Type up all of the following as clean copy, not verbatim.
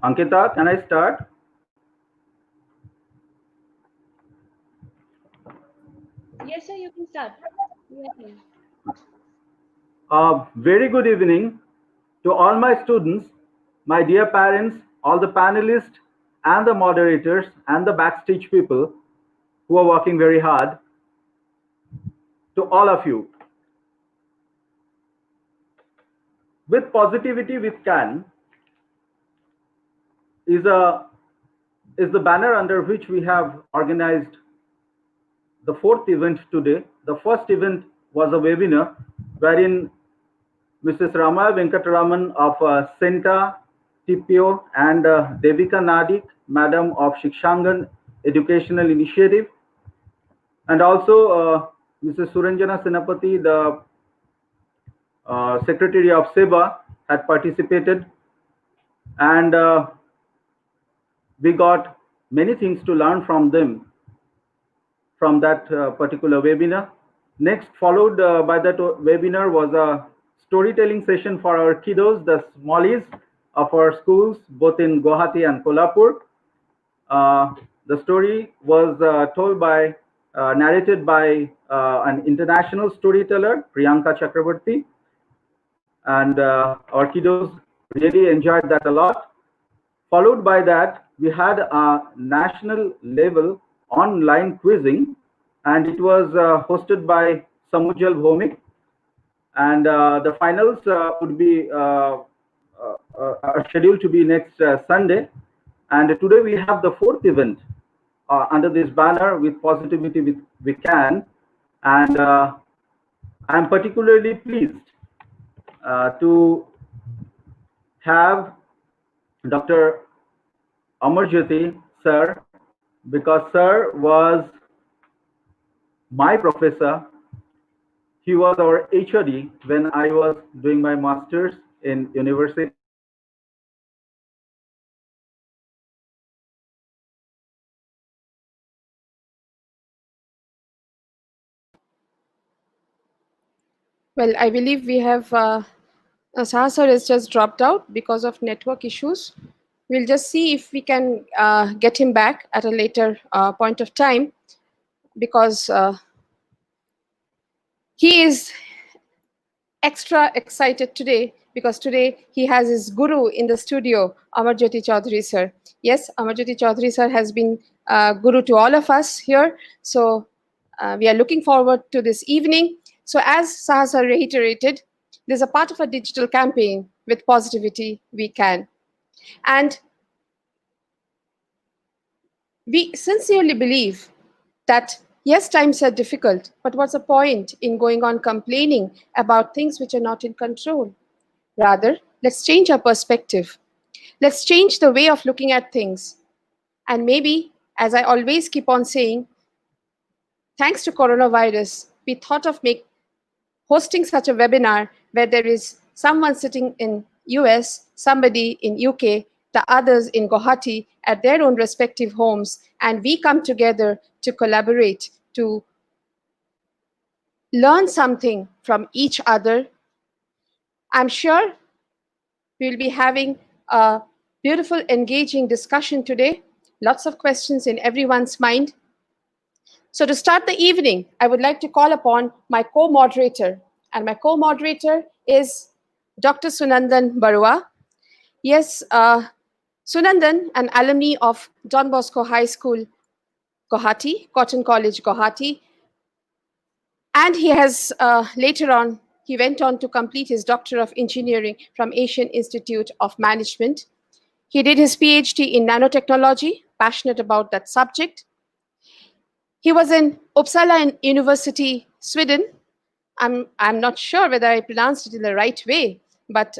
Ankita, can I start? Yes, sir, you can start. Very good evening to all my students, my dear parents, all the panelists and the moderators and the backstage people who are working very hard. To all of you. With Positivity We Can is the banner under which we have organized the fourth event today. The first event was a webinar wherein Mrs. Ramaya Venkataraman of CENTA, TPO, and Devika Nadik, Madam of Shikshangan Educational Initiative, and also Mrs. Suranjana Senapati, the Secretary of SEBA, had participated, and we got many things to learn from them from that particular webinar. Next, followed by that webinar, was a storytelling session for our kiddos, the smallies of our schools, both in Guwahati and Kolhapur. The story was narrated by an international storyteller, Priyanka Chakraborty, and our kiddos really enjoyed that a lot. Followed by that, we had a national level online quizzing, and it was hosted by Samujal Bhomik. And the finals would be scheduled to be next Sunday. And today we have the fourth event under this banner, With Positivity We Can. And I'm particularly pleased to have Dr. Amarjyoti sir, because sir was my professor. He was our HOD when I was doing my master's in university. Well, I believe we have Saha sir has just dropped out because of network issues. We'll just see if we can get him back at a later point of time, because he is extra excited today because today he has his guru in the studio, Amarjyoti Choudhury sir. Yes, Amarjyoti Choudhury sir has been guru to all of us here. So we are looking forward to this evening. So as Saha sir reiterated, there's a part of a digital campaign, With Positivity We Can. And we sincerely believe that yes, times are difficult, but what's the point in going on complaining about things which are not in control? Rather, let's change our perspective. Let's change the way of looking at things. And maybe, as I always keep on saying, thanks to coronavirus, we thought of hosting such a webinar where there is someone sitting in US, somebody in UK, the others in Guwahati at their own respective homes, and we come together to collaborate, to learn something from each other. I'm sure we'll be having a beautiful, engaging discussion today. Lots of questions in everyone's mind. So to start the evening, I would like to call upon my co-moderator, and my co-moderator is Dr. Sunandan Baruah. Yes, Sunandan, an alumni of Don Bosco High School, Guwahati, Cotton College, Guwahati, and he has later on, he went on to complete his Doctor of Engineering from Asian Institute of Management. He did his PhD in nanotechnology, passionate about that subject. He was in Uppsala University, Sweden. I'm not sure whether I pronounced it in the right way, but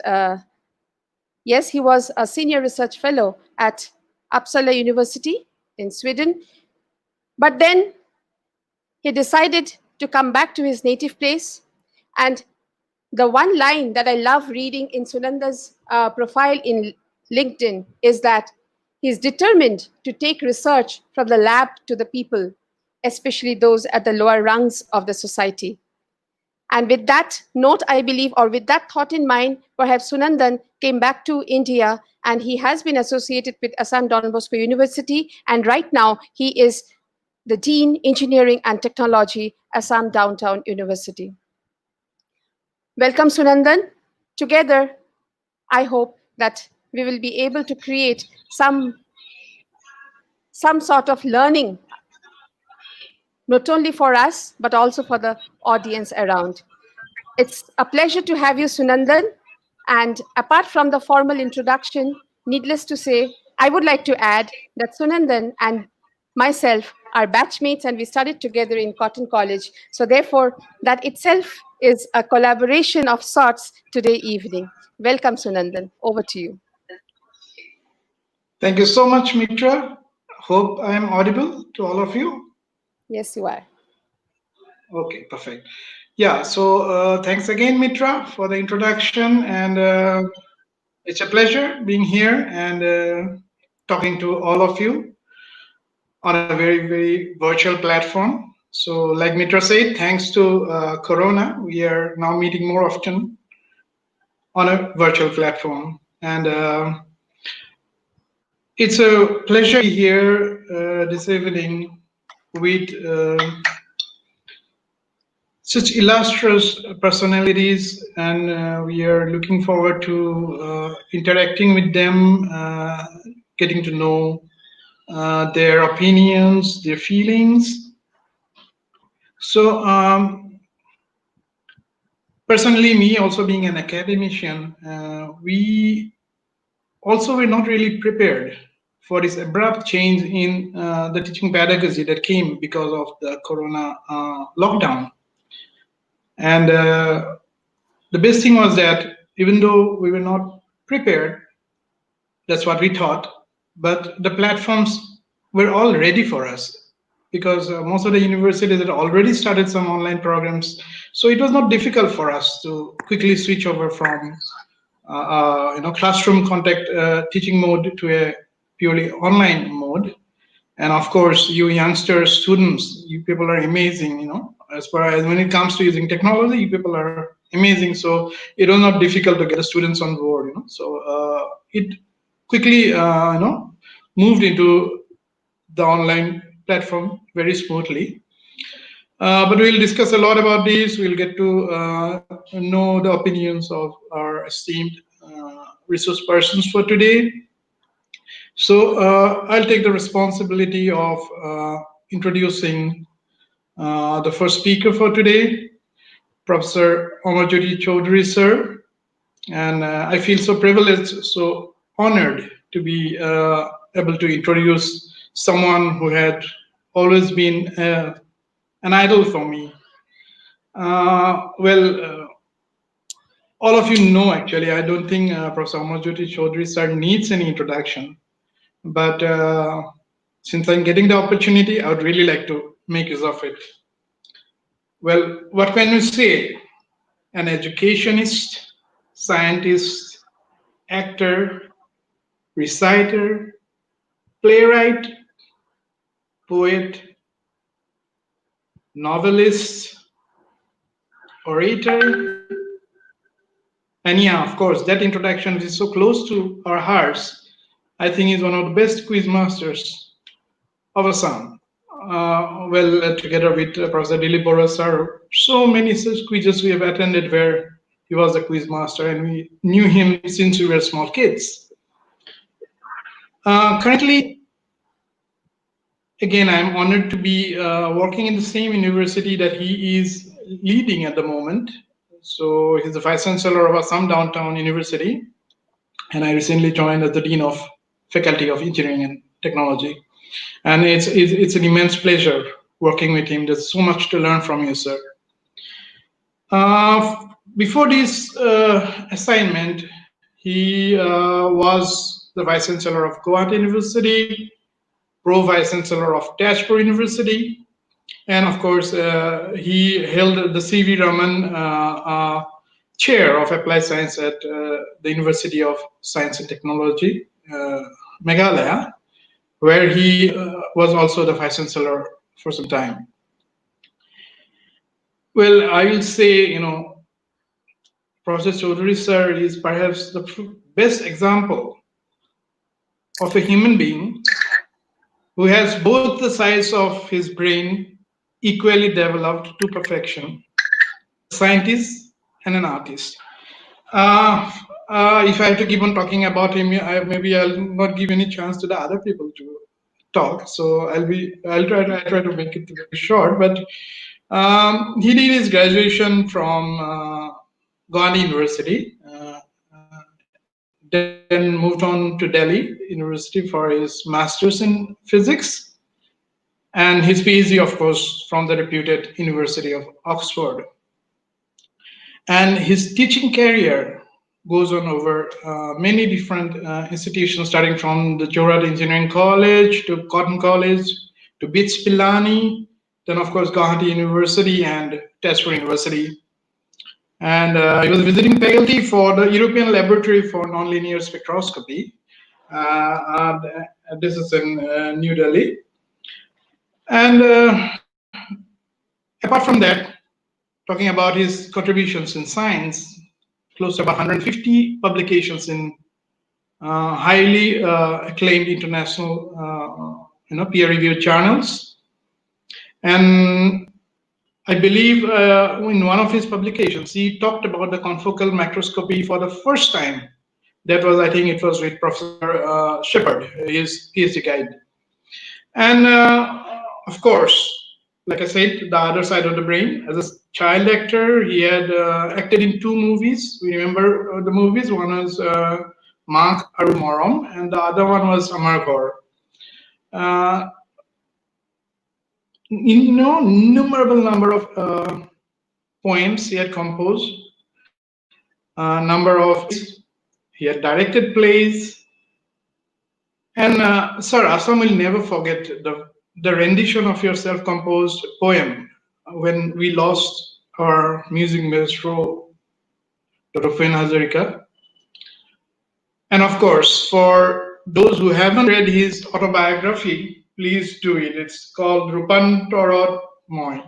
yes, he was a senior research fellow at Uppsala University in Sweden. But then he decided to come back to his native place. And the one line that I love reading in Sunanda's profile in LinkedIn is that he's determined to take research from the lab to the people, especially those at the lower rungs of the society. And with that note, I believe, or with that thought in mind, perhaps Sunandan came back to India and he has been associated with Assam Don Bosco University, and right now he is the Dean, Engineering and Technology, Assam Downtown University. Welcome, Sunandan. Together, I hope that we will be able to create some sort of learning, not only for us, but also for the audience around. It's a pleasure to have you, Sunandan. And apart from the formal introduction, needless to say, I would like to add that Sunandan and myself are batchmates and we studied together in Cotton College. So therefore, that itself is a collaboration of sorts today evening. Welcome, Sunandan. Over to you. Thank you so much, Mitra. Hope I am audible to all of you. Yes, you are. Okay, perfect. Yeah, so thanks again, Mitra, for the introduction. And it's a pleasure being here and talking to all of you on a very, very virtual platform. So like Mitra said, thanks to Corona, we are now meeting more often on a virtual platform. And it's a pleasure to be here this evening with such illustrious personalities, and we are looking forward to interacting with them, getting to know their opinions, their feelings. So personally, me also being an academician, we also were not really prepared for this abrupt change in the teaching pedagogy that came because of the Corona lockdown. And the best thing was that even though we were not prepared, that's what we thought, but the platforms were all ready for us because most of the universities had already started some online programs. So it was not difficult for us to quickly switch over from classroom contact teaching mode to a purely online mode. And of course, you youngsters, students, you people are amazing, as far as when it comes to using technology, you people are amazing. So it was not difficult to get the students on board, So it quickly, moved into the online platform very smoothly. But we'll discuss a lot about this. We'll get to know the opinions of our esteemed resource persons for today. So I'll take the responsibility of introducing the first speaker for today, Professor Amarjyoti Choudhury, sir. And I feel so privileged, so honored to be able to introduce someone who had always been an idol for me. All of you know, actually, I don't think Professor Amarjyoti Choudhury, sir, needs any introduction. But since I'm getting the opportunity, I would really like to make use of it. Well, what can you say? An educationist, scientist, actor, reciter, playwright, poet, novelist, orator. And yeah, of course, that introduction is so close to our hearts. I think he's one of the best quiz masters of Assam. Together with Professor Dilip Baruah sir, so many such quizzes we have attended where he was a quiz master, and we knew him since we were small kids. Currently, again, I'm honored to be working in the same university that he is leading at the moment. So he's the Vice Chancellor of Assam Downtown University, and I recently joined as the Dean of Faculty of Engineering and Technology. And it's an immense pleasure working with him. There's so much to learn from you, sir. Before this assignment, he was the Vice Chancellor of Guwahati University, Pro Vice Chancellor of Tezpur University, and of course, he held the C.V. Raman Chair of Applied Science at the University of Science and Technology, Meghalaya, where he was also the Vice Chancellor for some time. Well, I will say, Professor Choudhury sir is perhaps the best example of a human being who has both the sides of his brain equally developed to perfection, a scientist and an artist. If I have to keep on talking about him, maybe I'll not give any chance to the other people to talk. So I'll try to make it very short. But he did his graduation from Guwahati University, then moved on to Delhi University for his master's in physics, and his PhD, of course, from the reputed University of Oxford. And his teaching career goes on over many different institutions, starting from the Guwahati Engineering College to Cotton College to BITS Pilani, then of course Guwahati University and Tezpur University. And he was visiting faculty for the European Laboratory for Nonlinear Spectroscopy. This is in New Delhi. And apart from that, talking about his contributions in science, close to about 150 publications in highly acclaimed international, peer-reviewed journals. And I believe in one of his publications, he talked about the confocal macroscopy for the first time. That was, I think it was with Professor Shepard, his PhD guide. And of course, like I said, the other side of the brain. As a child actor, he had acted in 2 movies. We remember the movies. One was Mark Aru Morom, and the other one was Amargor. Innumerable number of poems he had composed, number of he had directed plays, and Sir, Assam will never forget the rendition of your self-composed poem when we lost our music maestro, Dr. Fen Hazarika. And of course, for those who haven't read his autobiography, please do it. It's called Rupantorot Moy.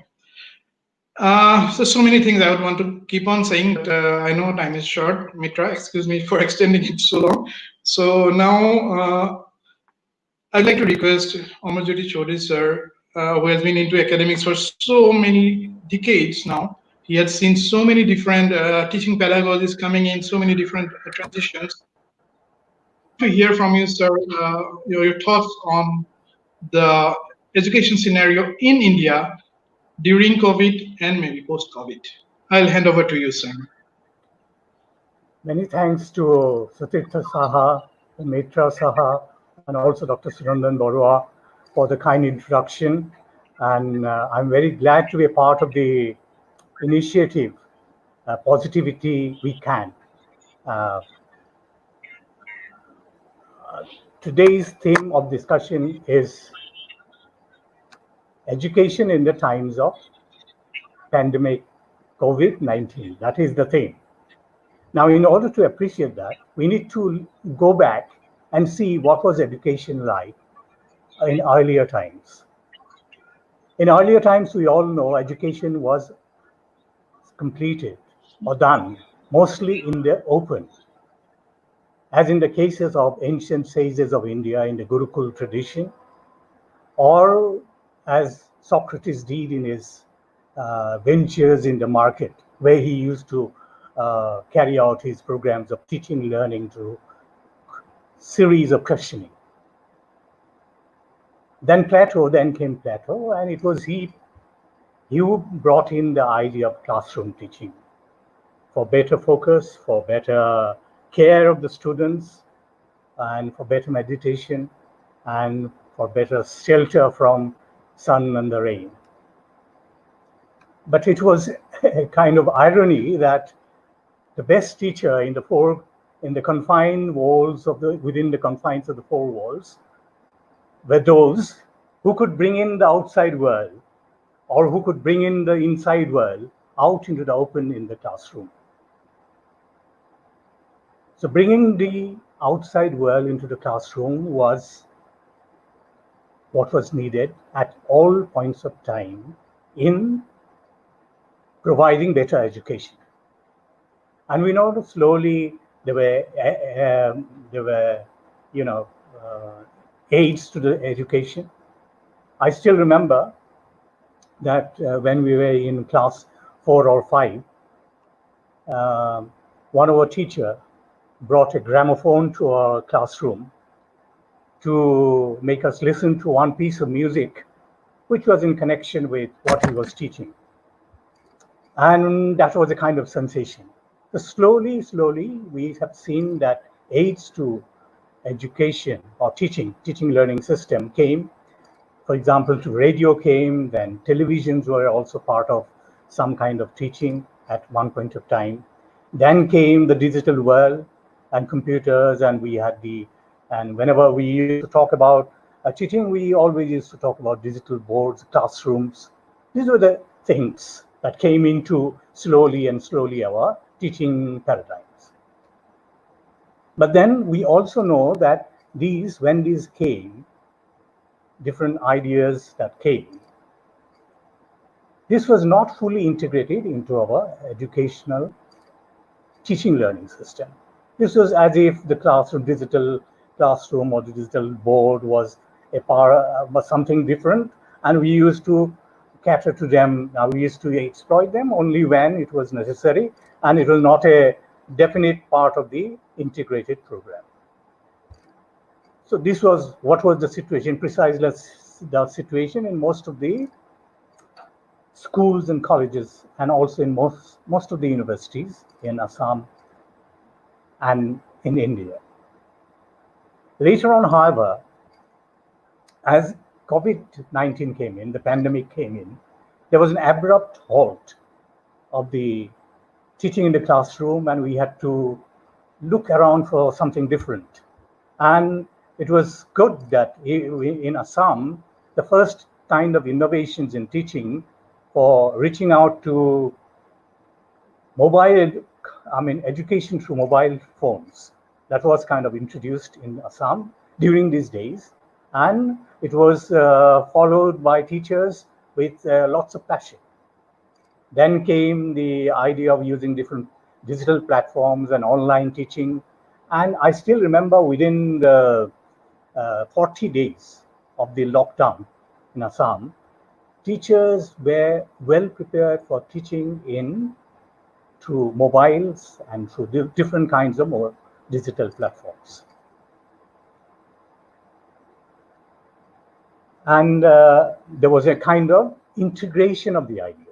So many things I would want to keep on saying, but I know time is short. Mitra, excuse me for extending it so long. So now I'd like to request Amarjyoti Choudhury sir, who has been into academics for so many decades now. He has seen so many different teaching pedagogies coming in, so many different transitions. To hear from you, sir, your thoughts on the education scenario in India during COVID and maybe post-COVID. I'll hand over to you, sir. Many thanks to Sunandan Saha, Mitra Saha, and also Dr. Sunandan Baruah for the kind introduction. And I'm very glad to be a part of the initiative, Positivity We Can. Today's theme of discussion is education in the times of pandemic COVID-19. That is the theme. Now, in order to appreciate that, we need to go back and see what was education like in earlier times. In earlier times, we all know education was completed or done mostly in the open, as in the cases of ancient sages of India in the Gurukul tradition, or as Socrates did in his ventures in the market, where he used to carry out his programs of teaching, learning through series of questioning. Then came Plato, and it was he who brought in the idea of classroom teaching for better focus, for better care of the students, and for better meditation, and for better shelter from sun and the rain. But it was a kind of irony that the best teacher in the confined walls within the confines of the 4 walls were those who could bring in the outside world, or who could bring in the inside world out into the open in the classroom. So bringing the outside world into the classroom was what was needed at all points of time in providing better education. And we know that slowly there were aids to the education. I still remember that when we were in class 4 or 5, one of our teacher brought a gramophone to our classroom to make us listen to one piece of music which was in connection with what he was teaching. And that was a kind of sensation. So slowly, we have seen that aids to education or teaching learning system came. For example, to radio came, then televisions were also part of some kind of teaching at one point of time. Then came the digital world and computers, and we had and whenever we used to talk about teaching, we always used to talk about digital boards, classrooms. These were the things that came into slowly our teaching paradigms. But then we also know that when these came, different ideas that came, this was not fully integrated into our educational teaching learning system. This was as if the digital classroom or the digital board was something different, and we used to cater to them. We used to exploit them only when it was necessary, and it was not a definite part of the integrated program. So this was what was the situation, precisely the situation in most of the schools and colleges, and also in most of the universities in Assam and in India. Later on, however, as Covid-19 came in, the pandemic came in, there was an abrupt halt of the teaching in the classroom, and we had to look around for something different. And it was good that in Assam, the first kind of innovations in teaching for reaching out to education through mobile phones, that was kind of introduced in Assam during these days. And it was followed by teachers with lots of passion. Then came the idea of using different digital platforms and online teaching. And I still remember within the 40 days of the lockdown in Assam, teachers were well prepared for teaching through mobiles and through different kinds of more digital platforms. And there was a kind of integration of the ideas.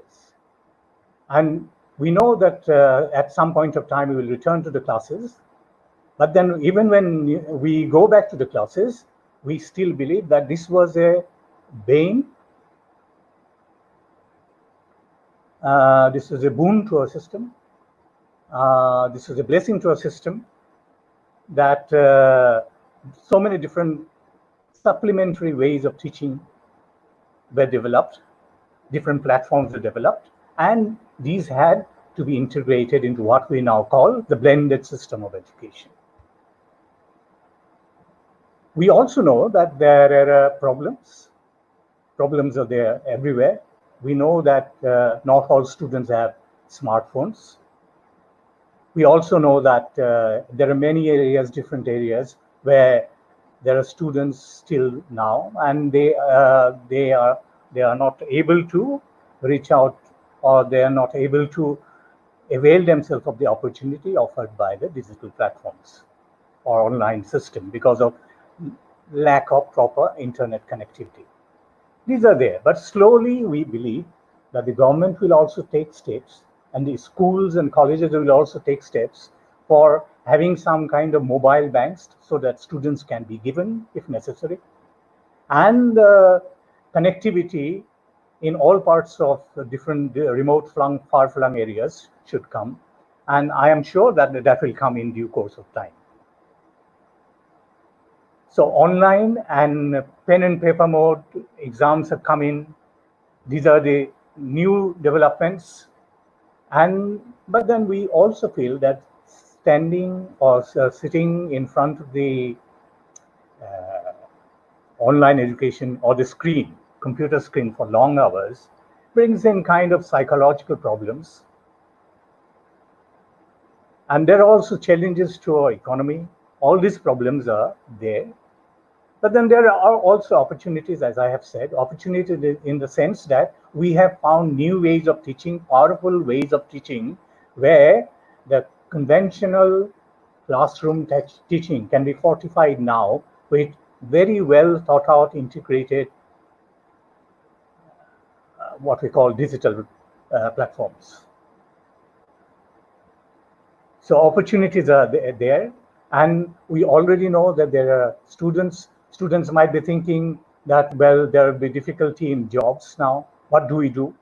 And we know that at some point of time we will return to the classes. But then even when we go back to the classes, we still believe that this was a bane. This was a boon to our system. This was a blessing to our system, that so many different supplementary ways of teaching were developed, different platforms were developed, and these had to be integrated into what we now call the blended system of education. We also know that there are problems. Problems are there everywhere. We know that not all students have smartphones. We also know that there are many areas, different areas, where there are students still now, and they are not able to reach out, or they are not able to avail themselves of the opportunity offered by the digital platforms or online system because of lack of proper internet connectivity. These are there, but slowly we believe that the government will also take steps, and the schools and colleges will also take steps for having some kind of mobile banks so that students can be given if necessary. And connectivity in all parts of different remote far-flung areas should come. And I am sure that that will come in due course of time. So online and pen and paper mode exams have come in. These are the new developments. But then we also feel that standing or sitting in front of the online education or the screen, computer screen for long hours brings in kind of psychological problems. And there are also challenges to our economy. All these problems are there. But then there are also opportunities, as I have said, opportunities in the sense that we have found new ways of teaching, powerful ways of teaching, where the conventional classroom teaching can be fortified now with very well thought out, integrated, what we call digital platforms. So opportunities are there, and we already know that there are students might be thinking that, well, there will be difficulty in jobs now. What do we do?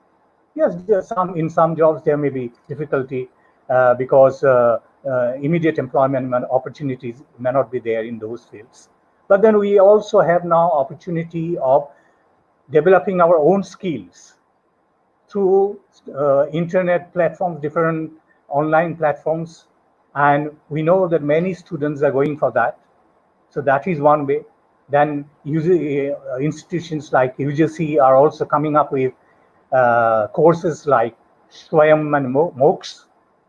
Yes, in some jobs there may be difficulty because immediate employment opportunities may not be there in those fields. But then we also have now opportunity of developing our own skills through internet platforms, different online platforms, and we know that many students are going for that. So that is one way. Then institutions like UGC are also coming up with courses like Swami and MOOCs,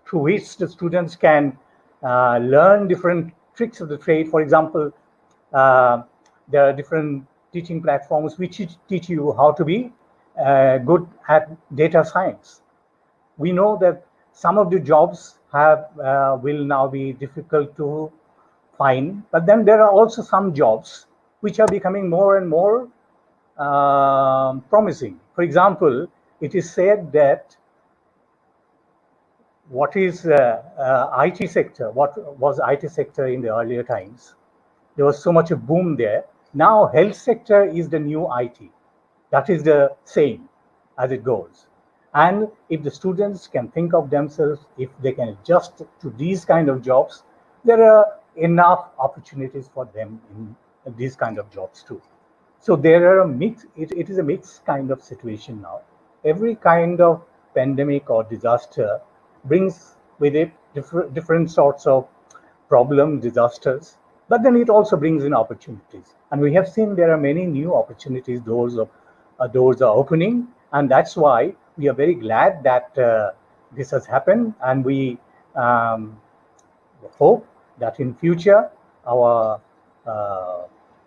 through which the students can learn different tricks of the trade. For example, there are different teaching platforms which teach you how to be good at data science. We know that some of the jobs will now be difficult to find, but then there are also some jobs which are becoming more and more promising. For example, it is said that what is IT sector, what was IT sector in the earlier times, there was so much a boom there. Now health sector is the new IT. That is the saying as it goes. And if the students can think of themselves, if they can adjust to these kind of jobs, there are enough opportunities for them in these kind of jobs too. So there are it is a mixed kind of situation now. Every kind of pandemic or disaster brings with it different sorts of problem, disasters, but then it also brings in opportunities. And we have seen there are many new opportunities, doors are opening, and that's why we are very glad that this has happened, and we hope that in future our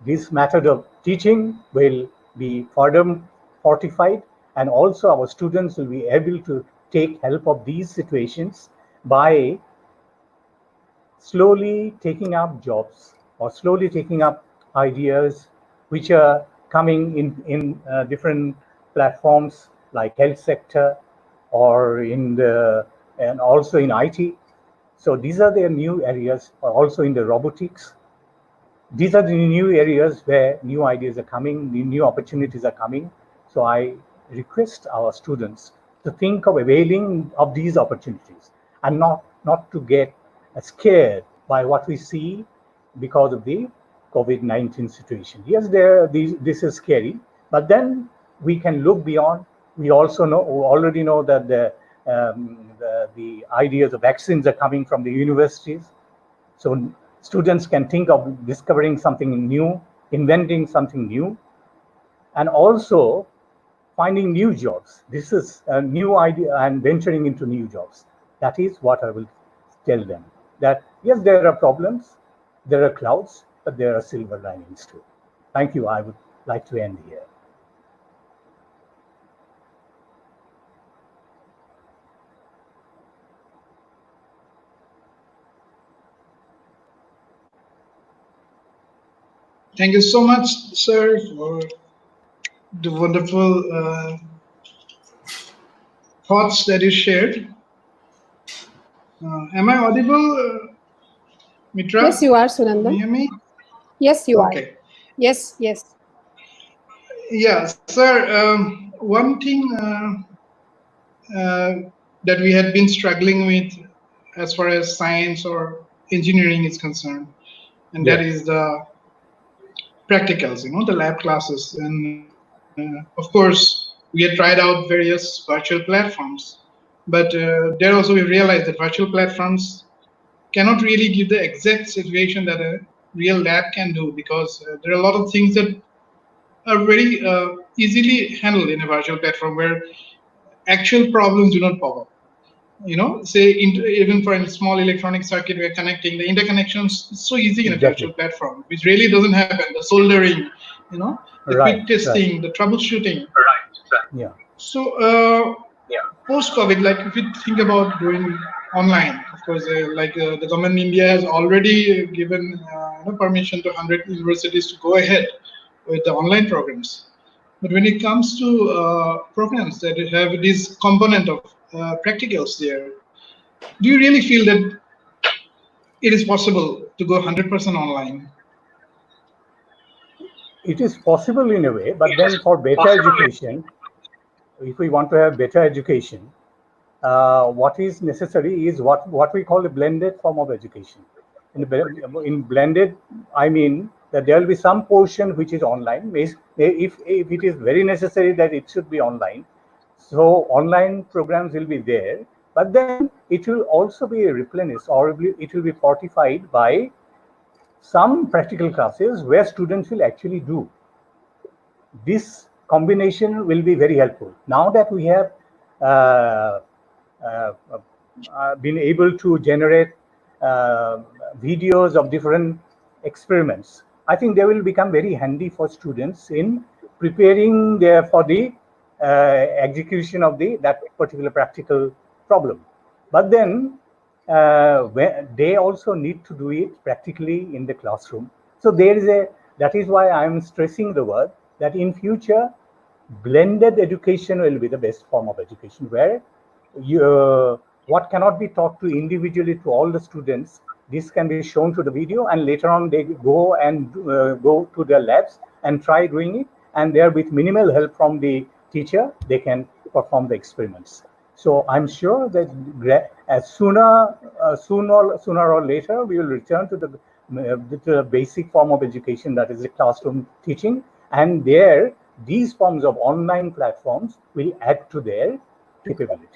this method of teaching will be further fortified, and also our students will be able to take help of these situations by slowly taking up jobs or slowly taking up ideas which are coming in different platforms like health sector or and also in IT. So these are the new areas, also in the robotics. These are the new areas where new ideas are coming, new opportunities are coming. So I request our students to think of availing of these opportunities and not to get scared by what we see because of the COVID-19 situation. Yes, this is scary, but then we can look beyond. We already know that the ideas of vaccines are coming from the universities. So students can think of discovering something new, inventing something new, and also finding new jobs. This is a new idea, and venturing into new jobs. That is what I will tell them. That yes, there are problems, there are clouds, but there are silver linings too. Thank you. I would like to end here. Thank you so much, sir, for the wonderful thoughts that you shared. Am I audible, Mitra? Yes, you are, Can you Sunandan. hear me? Yes, you are. Okay. Yes, yes. Yeah, sir. One thing that we had been struggling with as far as science or engineering is concerned, and that is the practicals, the lab classes. And of course, we had tried out various virtual platforms, but there also we realized that virtual platforms cannot really give the exact situation that a real lab can do, because there are a lot of things that are very easily handled in a virtual platform where actual problems do not pop up. say even for a small electronic circuit, we're connecting the interconnections. It's so easy in a virtual platform, which really doesn't happen. The soldering, the quick testing, the troubleshooting. Yeah. So post-COVID, like if you think about doing online, of course, the government in India has already given permission to 100 universities to go ahead with the online programs. But when it comes to programs that have this component of practicals there, do you really feel that it is possible to go 100% online? It is possible in a way, but then for better education, if we want to have better education, what is necessary is what we call a blended form of education. In blended, I mean that there will be some portion which is online. If it is very necessary that it should be online, so online programs will be there. But then it will also be replenished, or it will be fortified by some practical classes where students will actually do. This combination will be very helpful. Now that we have been able to generate videos of different experiments, I think they will become very handy for students in preparing for the execution of that particular practical problem. But then they also need to do it practically in the classroom. So that is why I'm stressing the word that in future, blended education will be the best form of education, where what cannot be taught to individually to all the students, this can be shown to the video, and later on they go and go to their labs and try doing it, and there with minimal help from the teacher, they can perform the experiments. So I'm sure that as sooner or later, we will return to the basic form of education, that is the classroom teaching, and these forms of online platforms will add to their capability.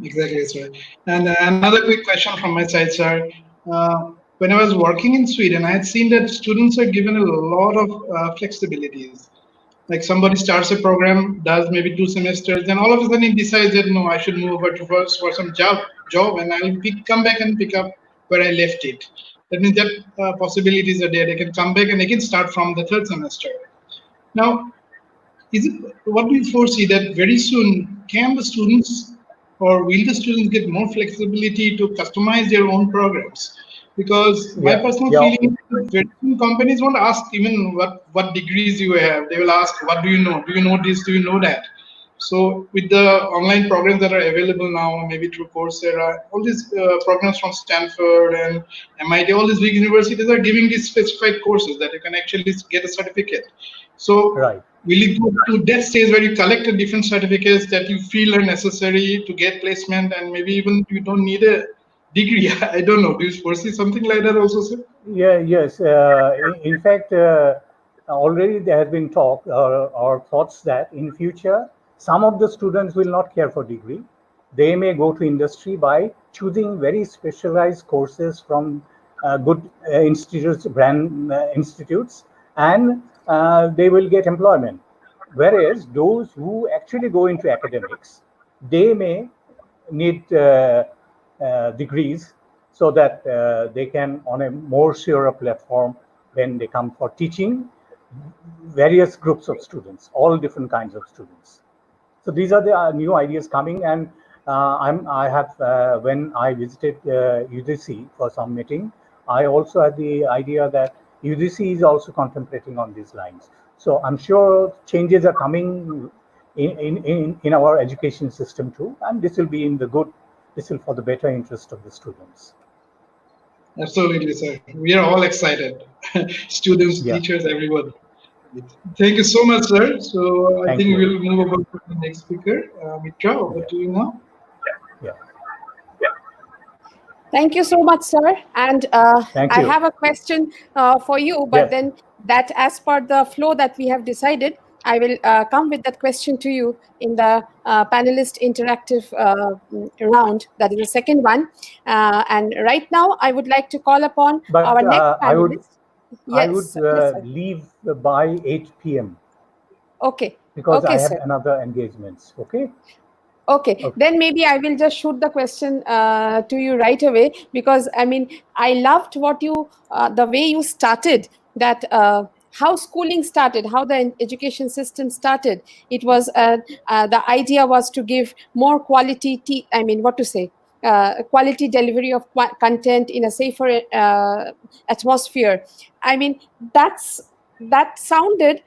Exactly, sir. And another quick question from my side, sir. When I was working in Sweden, I had seen that students are given a lot of flexibilities. Like somebody starts a program, does maybe 2 semesters, then all of a sudden he decides that no, I should move over to for some job, and I'll come back and pick up where I left it. That means that possibilities are there. They can come back and again start from the 3rd semester. Now, what do you foresee that very soon can the students, or will the students get more flexibility to customize their own programs? Because my personal feeling is very soon companies won't ask even what degrees you have. They will ask, what do you know? Do you know this? Do you know that? So with the online programs that are available now, maybe through Coursera, all these programs from Stanford and MIT, all these big universities are giving these specified courses that you can actually get a certificate. So will you go to that stage where you collect the different certificates that you feel are necessary to get placement, and maybe even you don't need a degree? I don't know. Do you foresee something like that also, sir? Yes. In fact, already there has been talk or thoughts that in future, some of the students will not care for degree. They may go to industry by choosing very specialized courses from good institutes, brand institutes, and they will get employment. Whereas those who actually go into academics, they may need degrees so that they can, on a more surer platform, when they come for teaching various groups of students, all different kinds of students. So these are the new ideas coming, and I have when I visited UGC for some meeting, I also had the idea that UGC is also contemplating on these lines. So I'm sure changes are coming in our education system too, and this will be for the better interest of the students. Absolutely, sir. We are all excited. Students, teachers, everyone. Thank you so much, sir. So I think we'll move over to the next speaker. Mitra, over to you now. Thank you so much, sir. And I have a question for you, but then that, as per the flow that we have decided, I will come with that question to you in the panelist interactive round. That is the second one. And right now, I would like to call upon our next panelist. I would leave by 8 p.m. Okay. Because I have another engagements. Okay. Okay, then maybe I will just shoot the question to you right away, because I mean, I loved what you, the way you started, that how schooling started, how the education system started. It was, the idea was to give more quality, quality delivery of content in a safer atmosphere. I mean, that sounded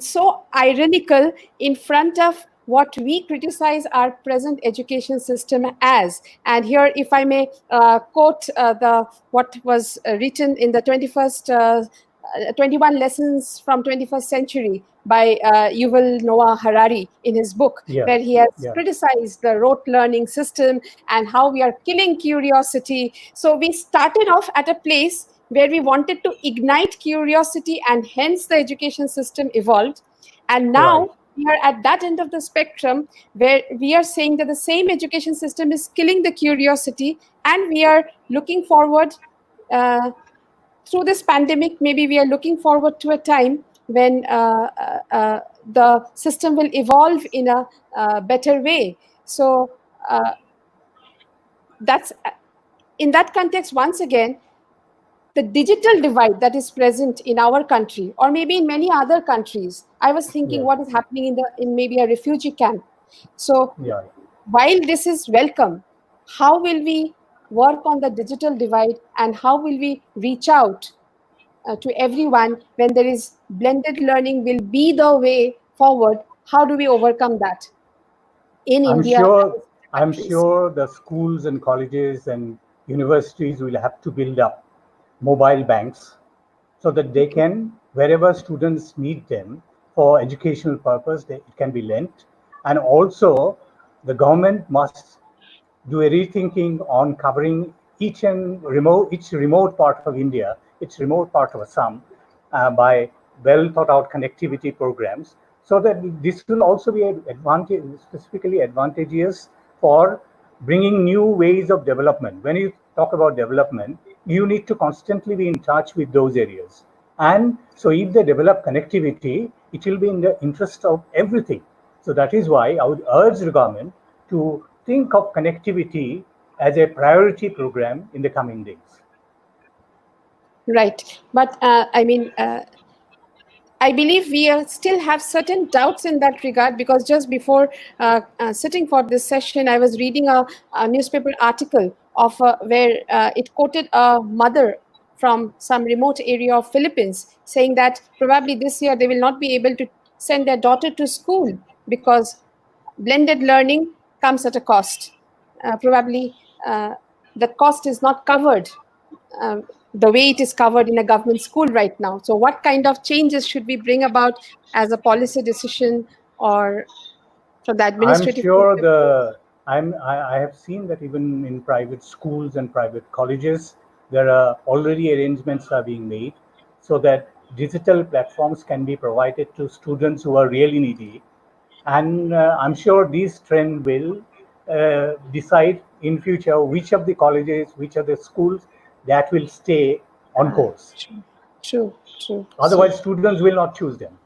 so ironical in front of what we criticize our present education system as. And here, if I may quote what was written in the 21 lessons from 21st century by Yuval Noah Harari in his book, where he has criticized the rote learning system and how we are killing curiosity. So we started off at a place where we wanted to ignite curiosity, and hence the education system evolved. And now we are at that end of the spectrum where we are saying that the same education system is killing the curiosity, and we are looking forward through this pandemic, maybe we are looking forward to a time when the system will evolve in a better way. So that's in that context, once again, the digital divide that is present in our country, or maybe in many other countries. I was thinking what is happening in maybe a refugee camp. So while this is welcome, how will we work on the digital divide, and how will we reach out to everyone when there is blended learning will be the way forward? How do we overcome that in India? I'm sure the schools and colleges and universities will have to build up mobile banks so that they can, wherever students need them for educational purpose, it can be lent. And also the government must do a rethinking on covering each remote part of India, each remote part of Assam, by well thought out connectivity programs, so that this will also be specifically advantageous for bringing new ways of development. When you talk about development, you need to constantly be in touch with those areas. And so if they develop connectivity, it will be in the interest of everything. So that is why I would urge the government to think of connectivity as a priority program in the coming days. Right. But I believe we still have certain doubts in that regard, because just before sitting for this session, I was reading a newspaper article of where it quoted a mother from some remote area of Philippines saying that probably this year they will not be able to send their daughter to school because blended learning comes at a cost. Probably the cost is not covered the way it is covered in a government school right now. So what kind of changes should we bring about as a policy decision or from the administrative? I have seen that even in private schools and private colleges, there are already arrangements are being made so that digital platforms can be provided to students who are really needy. And I'm sure this trend will decide in future which of the colleges, which of the schools that will stay on course. True. Otherwise, students will not choose them.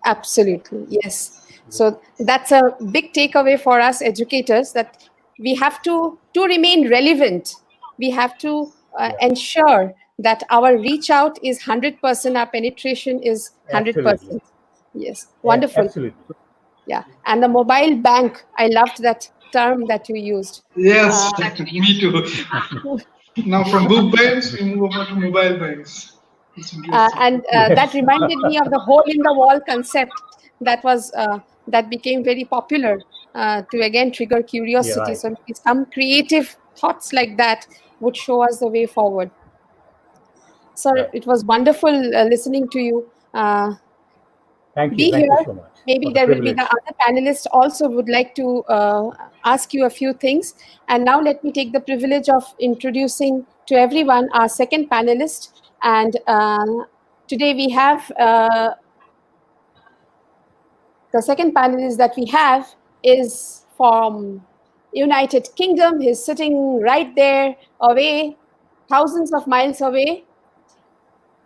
Absolutely, yes. So that's a big takeaway for us educators, that we have to remain relevant. We have to ensure that our reach out is 100%, our penetration is 100%. Absolutely. Yes, wonderful. Absolutely. Yeah, and the mobile bank, I loved that term that you used. Yes, me too. Now from book banks, we move over to mobile banks. That reminded me of the hole in the wall concept that became very popular to again trigger curiosity. Yeah, right. So maybe some creative thoughts like that would show us the way forward. Sir, Right. it was wonderful listening to you. Thank you. Thank you so much. Maybe there will be the other panelists also would like to ask you a few things. And now let me take the privilege of introducing to everyone our second panelist. And today we have the second panelist that we have is from United Kingdom. He's sitting right there away, thousands of miles away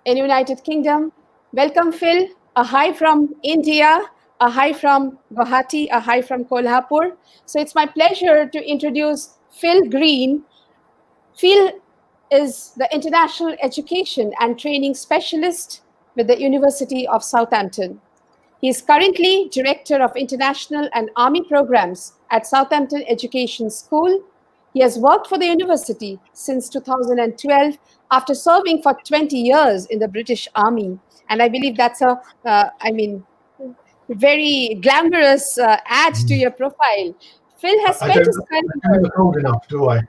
in United Kingdom. Welcome, Phil. A hi from India. a hi from Guwahati, a hi from Kolhapur. So it's my pleasure to introduce Phi Green. Phil is the International Education and Training Specialist with the University of Southampton. He is currently Director of International and Army Programs at Southampton Education School. He has worked for the university since 2012 after serving for 20 years in the British Army. And I believe that's a, very glamorous add to your profile. Phil has spent his I don't look old enough, do I?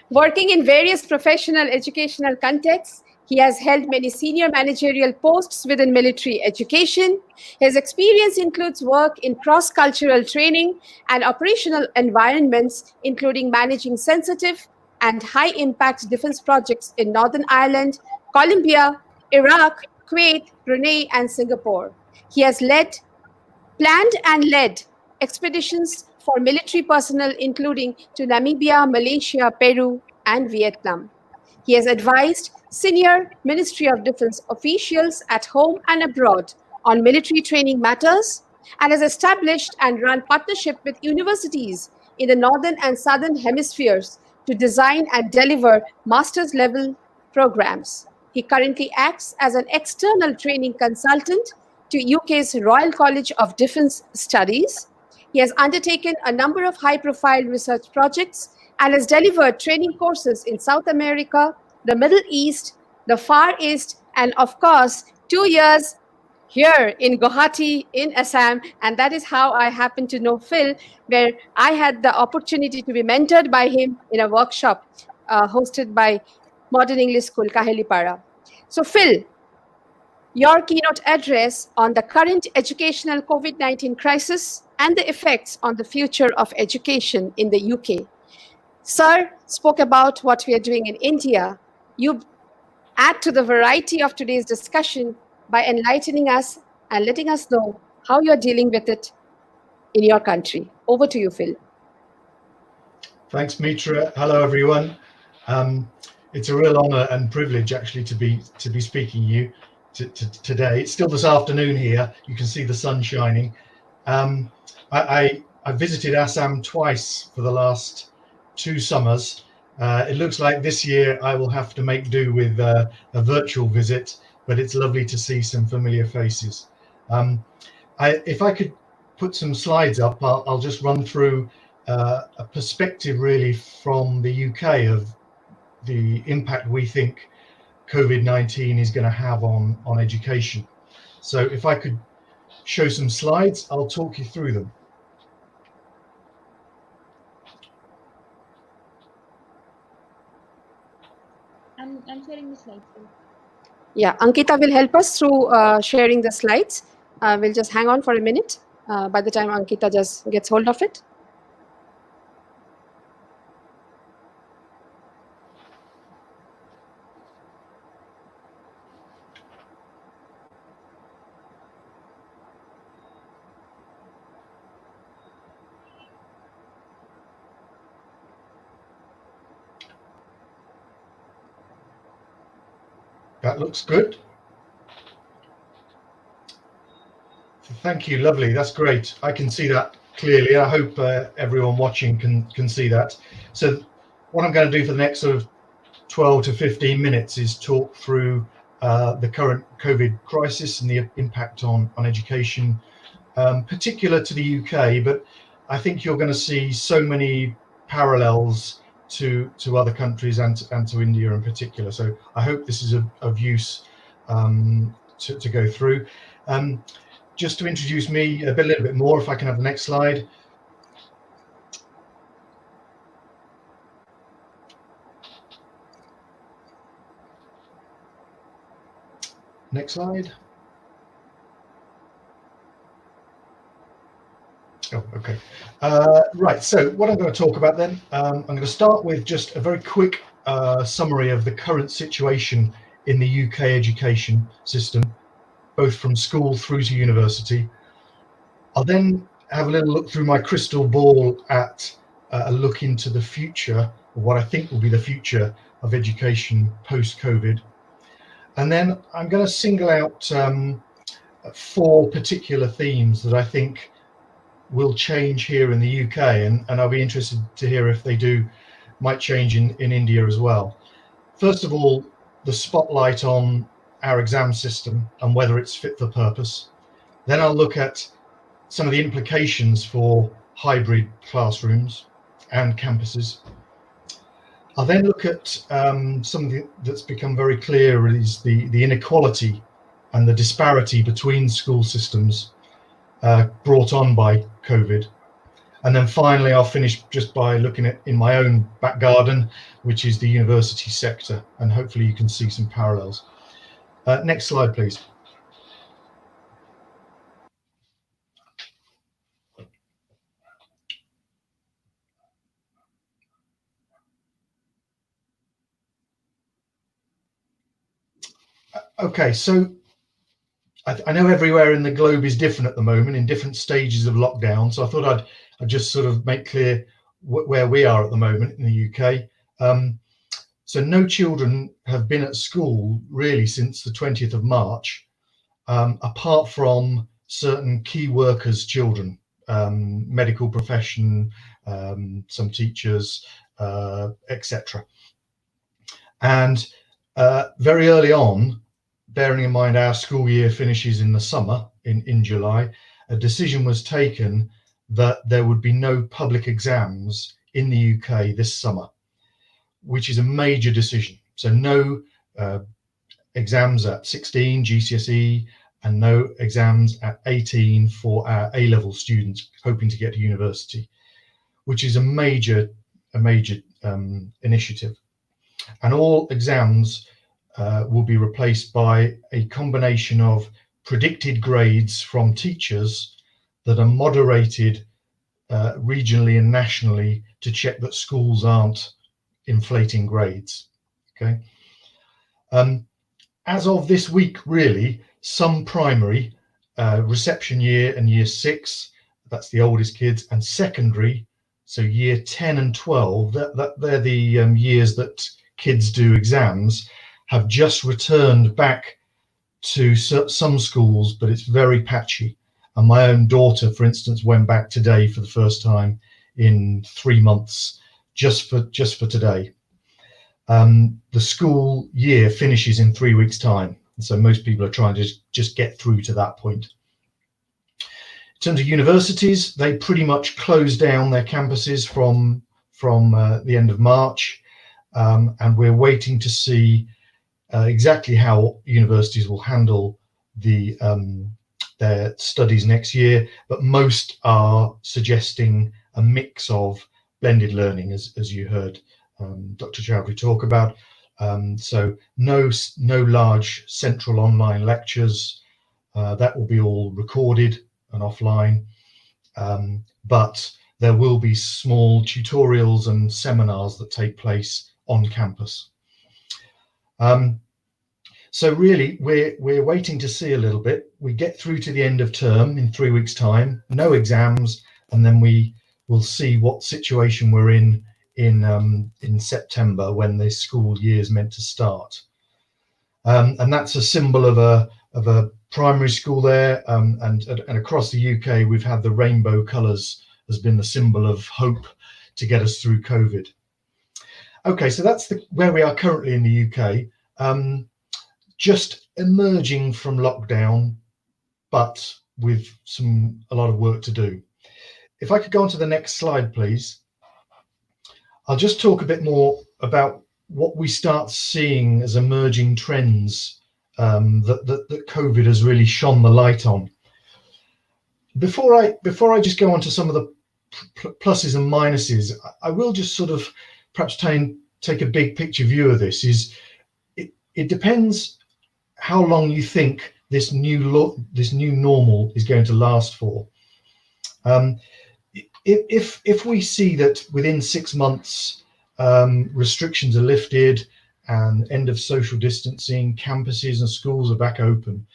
working in various professional educational contexts. He has held many senior managerial posts within military education. His experience includes work in cross-cultural training and operational environments, including managing sensitive and high-impact defense projects in Northern Ireland, Colombia, Iraq, Kuwait, Brunei, and Singapore. He has planned and led expeditions for military personnel, including to Namibia, Malaysia, Peru, and Vietnam. He has advised senior Ministry of Defense officials at home and abroad on military training matters and has established and run partnership with universities in the Northern and Southern hemispheres to design and deliver master's level programs. He currently acts as an external training consultant to UK's Royal College of Defence Studies. He has undertaken a number of high-profile research projects and has delivered training courses in South America, the Middle East, the Far East, and of course, 2 years here in Guwahati in Assam. And that is how I happen to know Phil, where I had the opportunity to be mentored by him in a workshop hosted by Modern English School, Kahelipara. So Phil, your keynote address on the current educational COVID-19 crisis and the effects on the future of education in the UK. Sir spoke about what we are doing in India. You add to the variety of today's discussion by enlightening us and letting us know how you're dealing with it in your country. Over to you, Phil. Thanks, Mitra. Hello, everyone. It's a real honour and privilege actually to be speaking to you today. It's still this afternoon here. You can see the sun shining. I visited Assam twice for the last 2 summers. It looks like this year I will have to make do with a virtual visit, but it's lovely to see some familiar faces. If I could put some slides up, I'll just run through a perspective really from the UK of the impact we think COVID-19 is going to have on education. So if I could show some slides, I'll talk you through them. I'm sharing the slides. Yeah, Ankita will help us through sharing the slides. We'll just hang on for a minute by the time Ankita just gets hold of it. That looks good. Thank you, lovely. That's great. I can see that clearly. I hope everyone watching can see that. So what I'm going to do for the next sort of 12 to 15 minutes is talk through the current COVID crisis and the impact on education, particular to the UK, but I think you're going to see so many parallels to other countries and to India in particular. So I hope this is of use to go through. Just to introduce me a little bit more, if I can have the next slide. Next slide. Oh, okay. Right, so what I'm going to talk about then, I'm going to start with just a very quick summary of the current situation in the UK education system, both from school through to university. I'll then have a little look through my crystal ball at a look into the future, or what I think will be the future of education post-COVID. And then I'm going to single out 4 particular themes that I think will change here in the UK, and I'll be interested to hear if they might change in India as well. First of all, the spotlight on our exam system and whether it's fit for purpose. Then I'll look at some of the implications for hybrid classrooms and campuses. I'll then look at something that's become very clear is the inequality and the disparity between school systems brought on by COVID. And then finally, I'll finish just by looking at in my own back garden, which is the university sector, and hopefully you can see some parallels. Next slide, please. Okay, so I know everywhere in the globe is different at the moment, in different stages of lockdown. So I thought I'd just sort of make clear where we are at the moment in the UK. So no children have been at school really since the 20th of March, apart from certain key workers' children, medical profession, some teachers, etc. And very early on, bearing in mind our school year finishes in the summer, in July, a decision was taken that there would be no public exams in the UK this summer, which is a major decision. So no exams at 16 GCSE and no exams at 18 for our A-level students hoping to get to university, which is a major initiative. And all exams will be replaced by a combination of predicted grades from teachers that are moderated regionally and nationally to check that schools aren't inflating grades. Okay. As of this week, really, some primary, reception year and year 6, that's the oldest kids, and secondary, so year 10 and 12, they're the years that kids do exams, have just returned back to some schools, but it's very patchy. And my own daughter, for instance, went back today for the first time in 3 months, just for today. The school year finishes in 3 weeks' time, so most people are trying to just get through to that point. In terms of universities, they pretty much closed down their campuses from the end of March, and we're waiting to see exactly how universities will handle their studies next year, but most are suggesting a mix of blended learning, as you heard Dr. Choudhury talk about. So no large central online lectures, that will be all recorded and offline, but there will be small tutorials and seminars that take place on campus. So really, we're waiting to see a little bit. We get through to the end of term in 3 weeks' time, no exams, and then we will see what situation we're in September when the school year is meant to start. And that's a symbol of a primary school there, and across the UK we've had the rainbow colours has been the symbol of hope to get us through COVID. Okay, so that's where we are currently in the UK. Just emerging from lockdown, but with a lot of work to do. If I could go on to the next slide, please. I'll just talk a bit more about what we start seeing as emerging trends that COVID has really shone the light on. Before I just go on to some of the pluses and minuses, I will just sort of perhaps take a big picture view of this. It depends how long you think this new normal is going to last for. If we see that within 6 months restrictions are lifted and end of social distancing, campuses and schools are back open,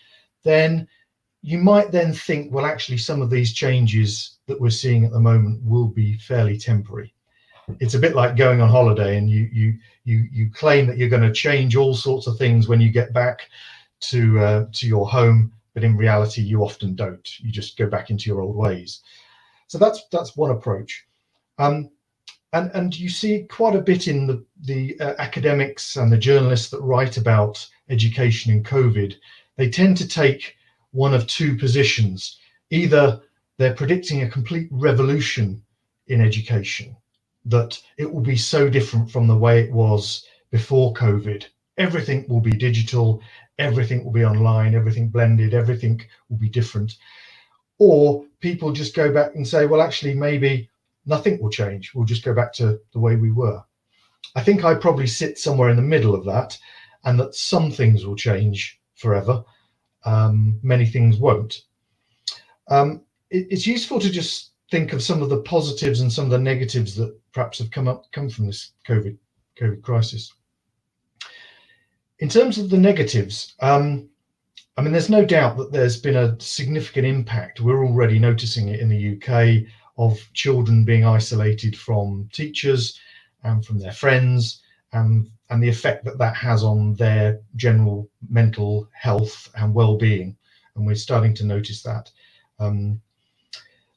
then you might then think, well, actually some of these changes that we're seeing at the moment will be fairly temporary. It's a bit like going on holiday and you claim that you're going to change all sorts of things when you get back to your home, but in reality you often don't. You just go back into your old ways. So that's one approach. And you see quite a bit in the academics and the journalists that write about education in COVID. They tend to take one of two positions. Either they're predicting a complete revolution in education, that it will be so different from the way it was before COVID. Everything will be digital, everything will be online, everything blended, everything will be different. Or people just go back and say, well, actually, maybe nothing will change. We'll just go back to the way we were. I think I probably sit somewhere in the middle of that, and that some things will change forever. Many things won't. It's useful to just think of some of the positives and some of the negatives that perhaps have come from this COVID crisis. In terms of the negatives, I mean, there's no doubt that there's been a significant impact. We're already noticing it in the UK of children being isolated from teachers and from their friends, and the effect that that has on their general mental health and well-being. And we're starting to notice that.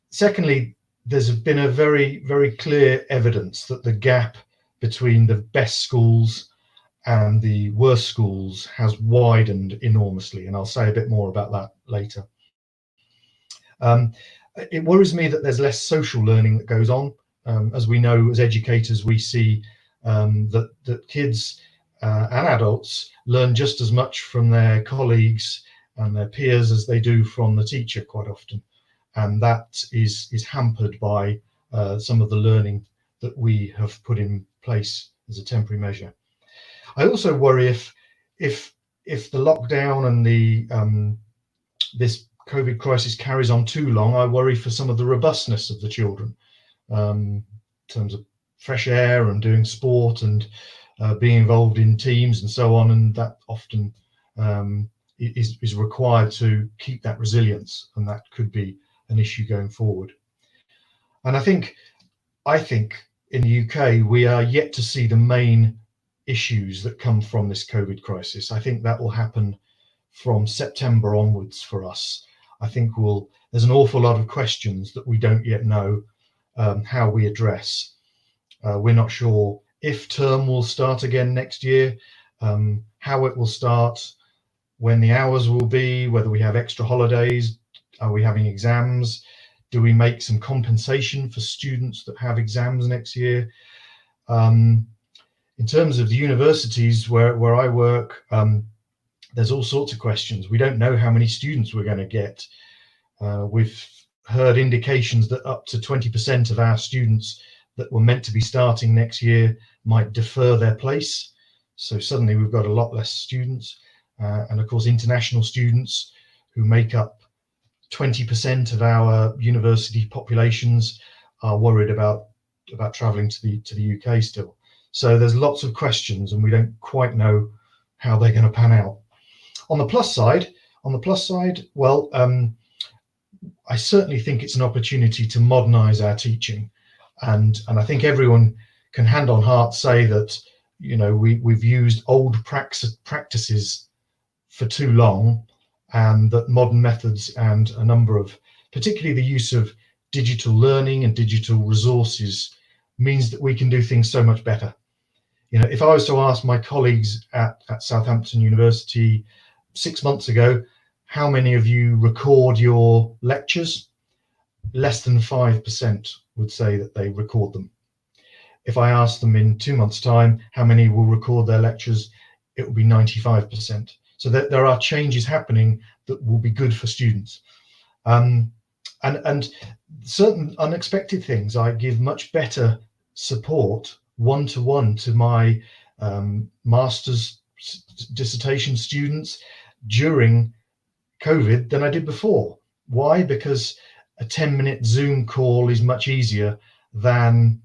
Secondly, there's been a very, very clear evidence that the gap between the best schools and the worst schools has widened enormously, and I'll say a bit more about that later. It worries me that there's less social learning that goes on. As we know, as educators, we see that kids and adults learn just as much from their colleagues and their peers as they do from the teacher quite often, and that is hampered by some of the learning that we have put in place as a temporary measure. I also worry if the lockdown and the this COVID crisis carries on too long, I worry for some of the robustness of the children in terms of fresh air and doing sport and being involved in teams and so on, and that often is required to keep that resilience, and that could be an issue going forward. And I think in the UK we are yet to see the main issues that come from this COVID crisis. I think that will happen from September onwards for us. I think there's an awful lot of questions that we don't yet know how we address. We're not sure if term will start again next year, how it will start, when the hours will be, whether we have extra holidays, are we having exams, do we make some compensation for students that have exams next year? In terms of the universities where I work, there's all sorts of questions. We don't know how many students we're going to get. We've heard indications that up to 20% of our students that were meant to be starting next year might defer their place. So suddenly we've got a lot less students. And of course, international students who make up 20% of our university populations are worried about traveling to the UK still. So there's lots of questions, and we don't quite know how they're going to pan out. On the plus side, well, I certainly think it's an opportunity to modernize our teaching, and I think everyone can hand on heart say that, you know, we've used old practices for too long, and that modern methods and a number of, particularly the use of digital learning and digital resources, means that we can do things so much better. You know, if I was to ask my colleagues at Southampton University 6 months ago, how many of you record your lectures? Less than 5% would say that they record them. If I ask them in 2 months' time, how many will record their lectures, it will be 95%. So that there are changes happening that will be good for students. And certain unexpected things, I give much better support one-to-one to my master's dissertation students during COVID than I did before. Why? Because a 10-minute Zoom call is much easier than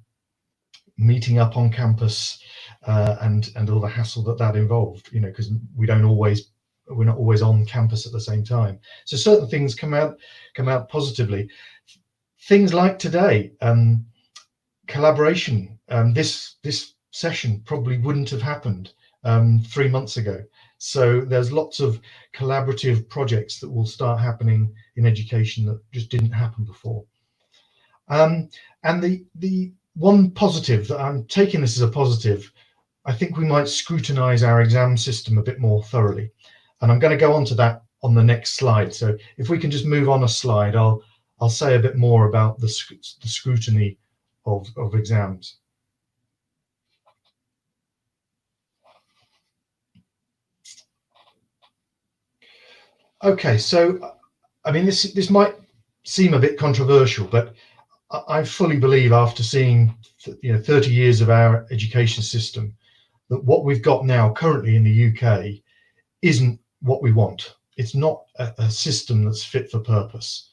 meeting up on campus and all the hassle that involved, you know, because we're not always on campus at the same time. So certain things come out positively. Things like today, collaboration. This session probably wouldn't have happened 3 months ago. So there's lots of collaborative projects that will start happening in education that just didn't happen before. And the one positive that I'm taking this as a positive, I think we might scrutinize our exam system a bit more thoroughly. And I'm going to go on to that on the next slide. So if we can just move on a slide, I'll say a bit more about the scrutiny of exams. Okay, so I mean, this might seem a bit controversial, but I fully believe, after seeing 30 years of our education system, that what we've got now currently in the UK isn't what we want. It's not a system that's fit for purpose.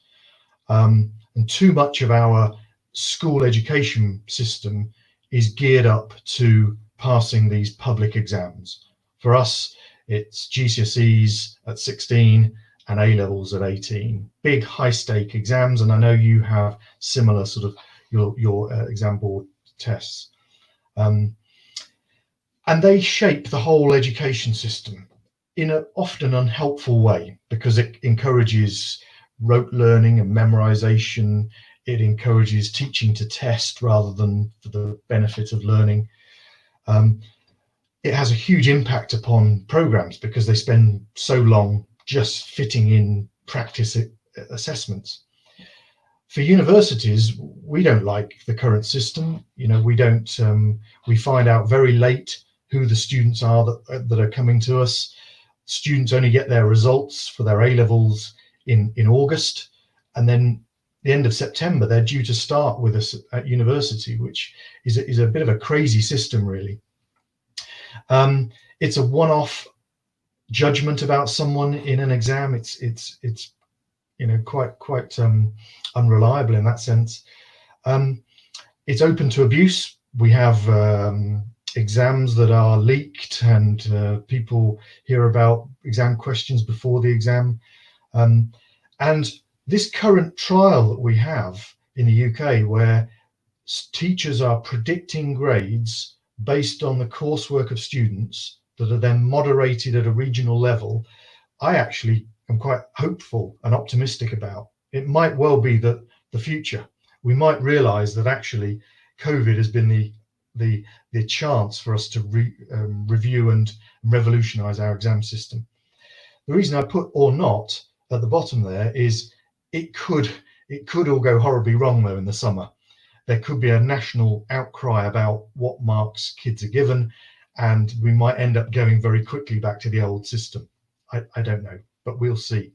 And too much of our school education system is geared up to passing these public exams. For us, it's GCSEs at 16 and A-levels at 18. Big high-stake exams, and I know you have similar sort of your exam board tests. And they shape the whole education system in an often unhelpful way, because it encourages rote learning and memorization. It encourages teaching to test rather than for the benefit of learning. It has a huge impact upon programs because they spend so long just fitting in practice assessments. For universities, we don't like the current system. We find out very late who the students are that are coming to us. Students only get their results for their A-levels in August, and then the end of September they're due to start with us at university, which is a bit of a crazy system, really. It's a one-off judgment about someone in an exam. It's quite unreliable in that sense. It's open to abuse. We have exams that are leaked, and people hear about exam questions before the exam. And this current trial that we have in the UK, where teachers are predicting grades based on the coursework of students that are then moderated at a regional level, I actually am quite hopeful and optimistic about. It might well be that the future, we might realize that actually COVID has been the chance for us to review and revolutionize our exam system. The reason I put "or not" at the bottom there is it could all go horribly wrong though in the summer. There could be a national outcry about what marks kids are given, and we might end up going very quickly back to the old system. I don't know, but we'll see.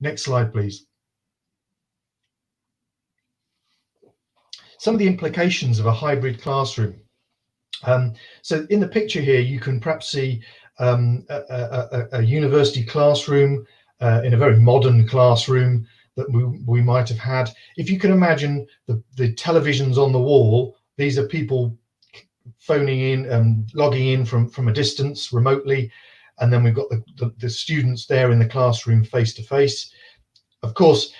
Next slide, please. Some of the implications of a hybrid classroom. So in the picture here, you can perhaps see a university classroom in a very modern classroom that we might have had. If you can imagine the televisions on the wall, these are people phoning in and logging in from a distance remotely, and then we've got the students there in the classroom face to face. Of course,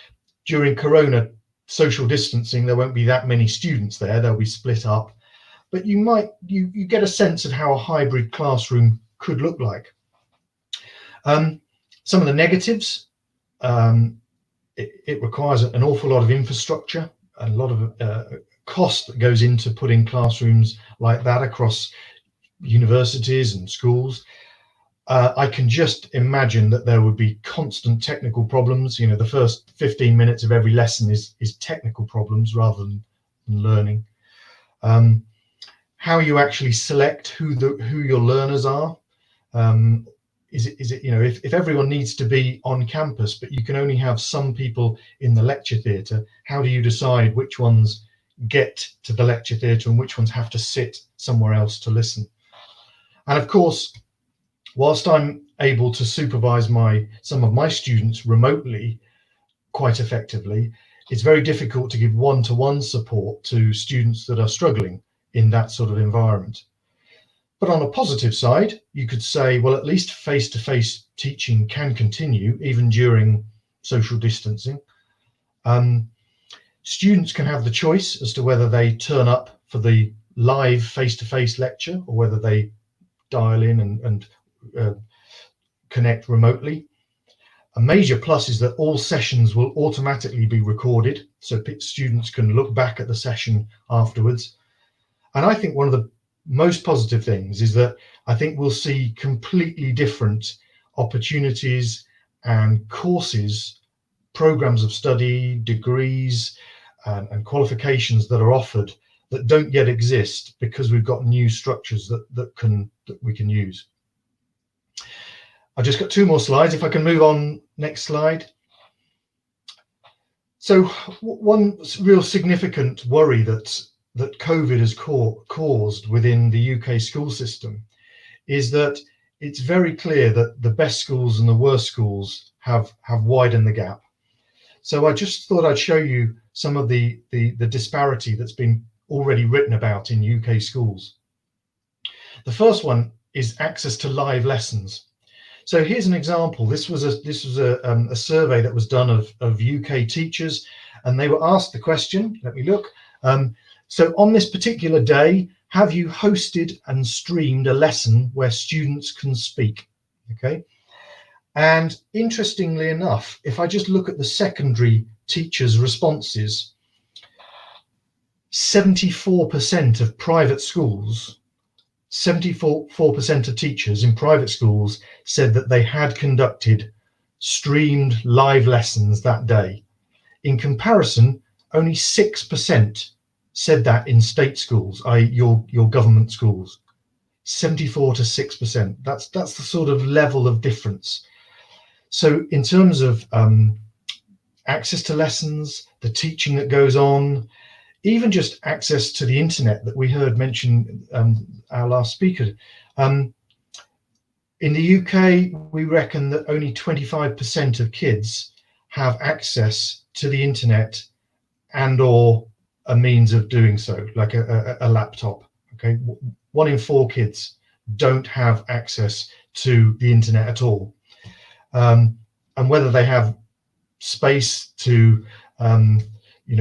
during Corona social distancing, there won't be that many students there, they'll be split up, but you get a sense of how a hybrid classroom could look like. Some of the negatives, it requires an awful lot of infrastructure, a lot of cost that goes into putting classrooms like that across universities and schools. I can just imagine that there would be constant technical problems. The first 15 minutes of every lesson is technical problems rather than learning. How you actually select who your learners are. Is it if everyone needs to be on campus, but you can only have some people in the lecture theatre, how do you decide which ones get to the lecture theatre and which ones have to sit somewhere else to listen? And of course, whilst I'm able to supervise some of my students remotely quite effectively, it's very difficult to give one-to-one support to students that are struggling in that sort of environment. But on a positive side, you could say, well, at least face-to-face teaching can continue even during social distancing. Students can have the choice as to whether they turn up for the live face-to-face lecture or whether they dial in and connect remotely. A major plus is that all sessions will automatically be recorded, so students can look back at the session afterwards. And I think one of the most positive things is that I think we'll see completely different opportunities and courses, programs of study, degrees, and qualifications that are offered that don't yet exist because we've got new structures that we can use. I've just got 2 more slides. If I can move on, next slide. So one real significant worry that COVID has caused within the UK school system is that it's very clear that the best schools and the worst schools have widened the gap. So I just thought I'd show you some of the disparity that's been already written about in UK schools. The first one is access to live lessons. So here's an example. This was a survey that was done of UK teachers, and they were asked the question, let me look. So on this particular day, have you hosted and streamed a lesson where students can speak? Okay. And interestingly enough, if I just look at the secondary teachers' responses, 74% of private schools, 74% of teachers in private schools said that they had conducted streamed live lessons that day. In comparison, only 6% said that in state schools, i.e. your government schools. 74 to 6%. That's the sort of level of difference. So in terms of access to lessons, the teaching that goes on, even just access to the internet that we heard mentioned our last speaker. In the UK, we reckon that only 25% of kids have access to the internet and or a means of doing so, like a laptop. Okay, 1 in 4 kids don't have access to the internet at all. And whether they have space to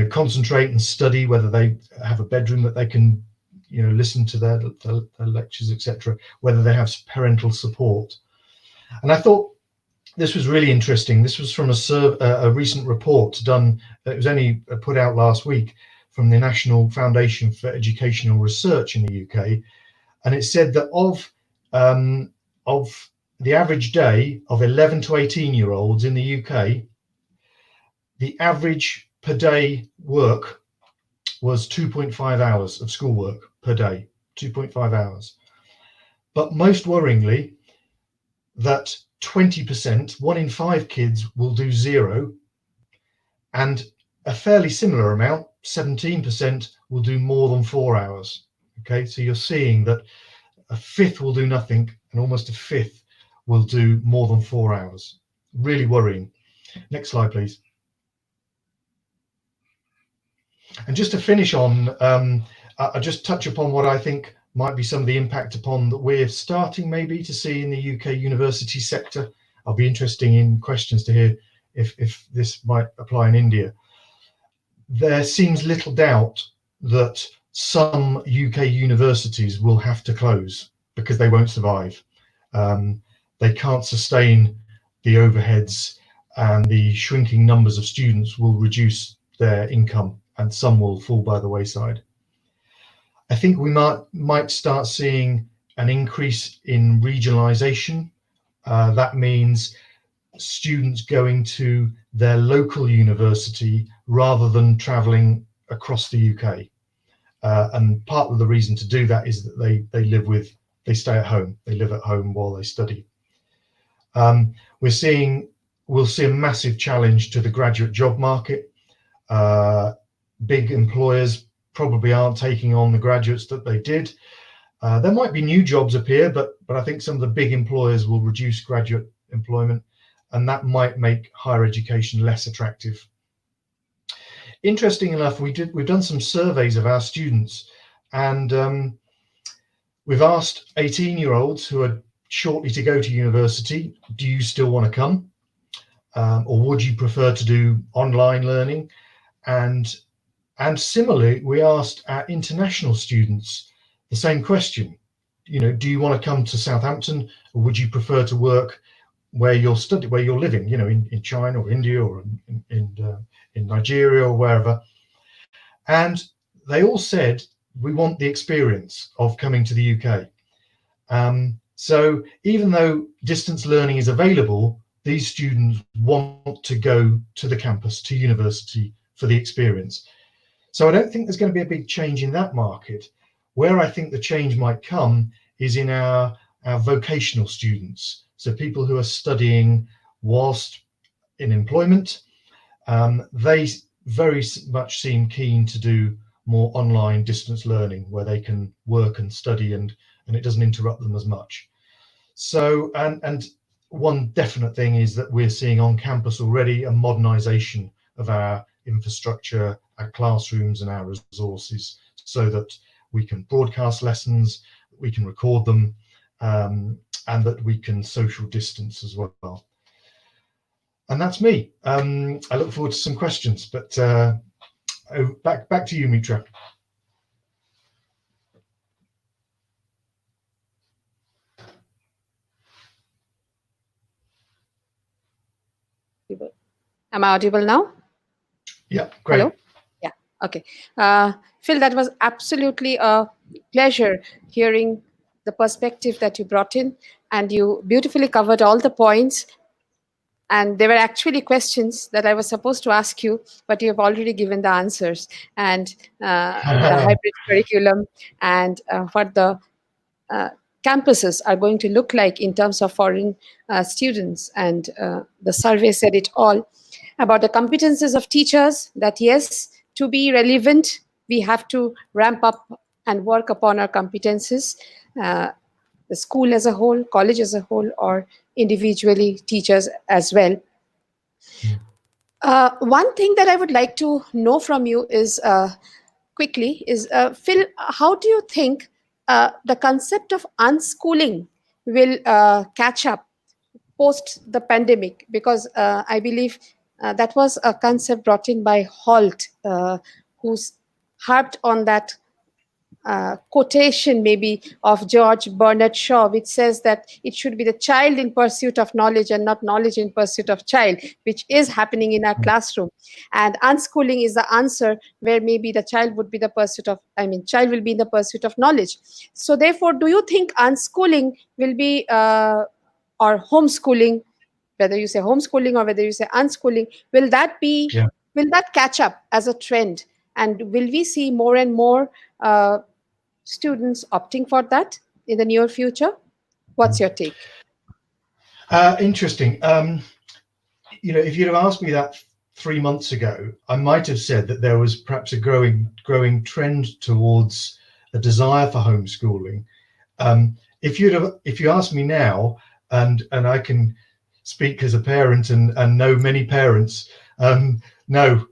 concentrate and study, whether they have a bedroom that they can listen to their lectures, etc., whether they have parental support. And I thought this was really interesting. This was from a recent report done, it was only put out last week, from the National Foundation for Educational Research in the UK, and it said that of the average day of 11 to 18-year-olds in the UK, the average per day work was 2.5 hours of schoolwork per day, 2.5 hours. But most worryingly, that 20%, 1 in 5 kids will do 0, and a fairly similar amount, 17%, will do more than 4 hours. Okay, so you're seeing that a fifth will do nothing and almost a fifth will do more than 4 hours. Really worrying. Next slide, please. And just to finish on, I'll just touch upon what I think might be some of the impact upon that we're starting maybe to see in the UK university sector. I'll be interested in questions to hear if this might apply in India. There seems little doubt that some UK universities will have to close because they won't survive. They can't sustain the overheads, and the shrinking numbers of students will reduce their income, and some will fall by the wayside. I think we might start seeing an increase in regionalisation. That means students going to their local university rather than travelling across the UK. And part of the reason to do that is that they stay at home. They live at home while they study. We'll see a massive challenge to the graduate job market. Big employers probably aren't taking on the graduates that they did. There might be new jobs appear, but I think some of the big employers will reduce graduate employment, and that might make higher education less attractive. Interesting enough, we've done some surveys of our students, and we've asked 18-year-olds who are shortly to go to university, do you still want to come? Or would you prefer to do online learning? And similarly, we asked our international students the same question. Do you want to come to Southampton, or would you prefer to work where you're studying, where you're living, in China or India or in Nigeria or wherever. And they all said, we want the experience of coming to the UK. So even though distance learning is available, these students want to go to the campus, to university, for the experience. So I don't think there's going to be a big change in that market. Where I think the change might come is in our vocational students. So people who are studying whilst in employment, they very much seem keen to do more online distance learning where they can work and study and it doesn't interrupt them as much. So, and one definite thing is that we're seeing on campus already a modernization of our infrastructure, our classrooms and our resources, so that we can broadcast lessons, we can record them, and that we can social distance as well. And that's me. I look forward to some questions, but back to you, Mitra. Am I audible now? Yeah, great. Hello? Yeah, okay. Phil, that was absolutely a pleasure hearing the perspective that you brought in, and you beautifully covered all the points. And there were actually questions that I was supposed to ask you, but you have already given the answers. And the hybrid curriculum and what the campuses are going to look like in terms of foreign students. And the survey said it all. About the competences of teachers, that yes, to be relevant, we have to ramp up and work upon our competences, the school as a whole, college as a whole, or individually teachers as well. One thing that I would like to know from you is quickly is, Phil, how do you think the concept of unschooling will catch up post the pandemic? Because I believe that was a concept brought in by Holt, who's harped on that quotation maybe of George Bernard Shaw, which says that it should be the child in pursuit of knowledge and not knowledge in pursuit of child, which is happening in our classroom. And unschooling is the answer, where maybe the child would be the pursuit of, child will be in the pursuit of knowledge. So therefore, do you think unschooling will be, or homeschooling, whether you say homeschooling or whether you say unschooling, will that be, will that catch up as a trend? And will we see more and more students opting for that in the near future? What's your take? Interesting. If you'd have asked me that 3 months ago, I might have said that there was perhaps a growing trend towards a desire for homeschooling. If you asked me now, and I can speak as a parent and know many parents, no,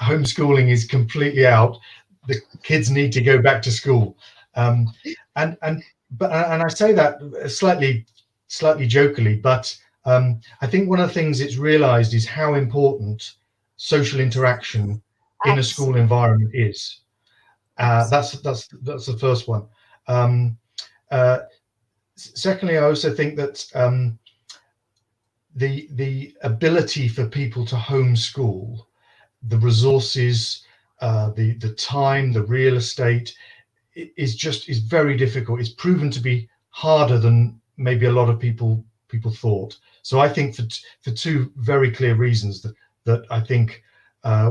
homeschooling is completely out. The kids need to go back to school, and I say that slightly jokingly, but I think one of the things it's realized is how important social interaction in a school environment is. That's the first one. Secondly, I also think that the ability for people to homeschool, the resources, the time, the real estate, is very difficult. It's proven to be harder than maybe a lot of people thought. So I think for two very clear reasons that I think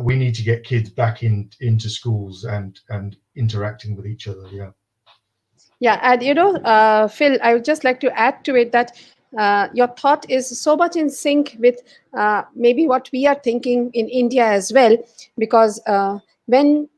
we need to get kids back into schools and interacting with each other. Yeah, and Phil, I would just like to add to it that your thought is so much in sync with maybe what we are thinking in India as well, because when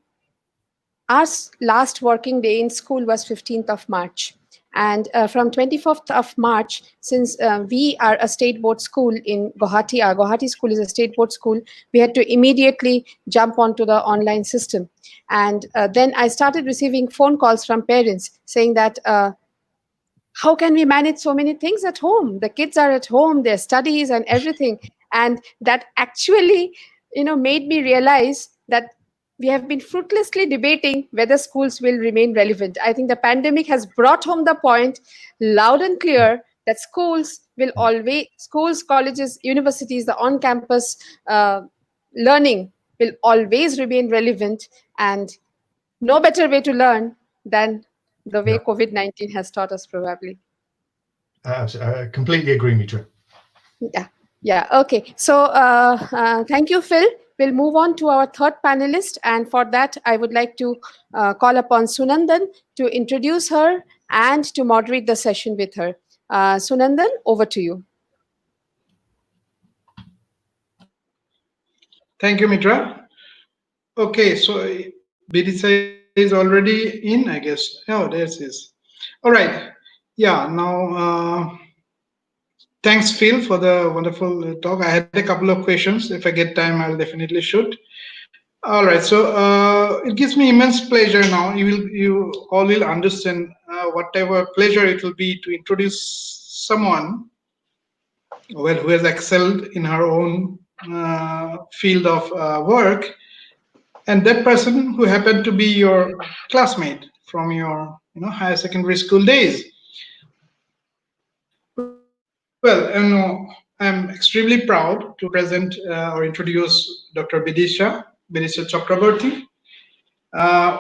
our last working day in school was 15th of March. And from 24th of March, since we are a state board school in Guwahati, our Guwahati school is a state board school, we had to immediately jump onto the online system. And then I started receiving phone calls from parents saying that, how can we manage so many things at home? The kids are at home, their studies and everything. And that actually, made me realize that we have been fruitlessly debating whether schools will remain relevant. I think the pandemic has brought home the point loud and clear that schools, colleges, universities, the on-campus learning will always remain relevant, and no better way to learn than the way COVID-19 has taught us, probably. I completely agree, Mitra. Yeah. Okay. So thank you, Phil. We'll move on to our third panelist, and for that, I would like to call upon Sunandan to introduce her and to moderate the session with her. Sunandan, over to you. Thank you, Mitra. Okay, so Bidisha is already in, I guess. Oh, there it is. All right. Yeah, now, thanks, Phil, for the wonderful talk. I had a couple of questions. If I get time, I'll definitely shoot. All right, so it gives me immense pleasure now. You all will understand whatever pleasure it will be to introduce someone, well, who has excelled in her own field of work, and that person who happened to be your classmate from your higher secondary school days. Well, I'm extremely proud to present or introduce Dr. Bidisha Chakraborty.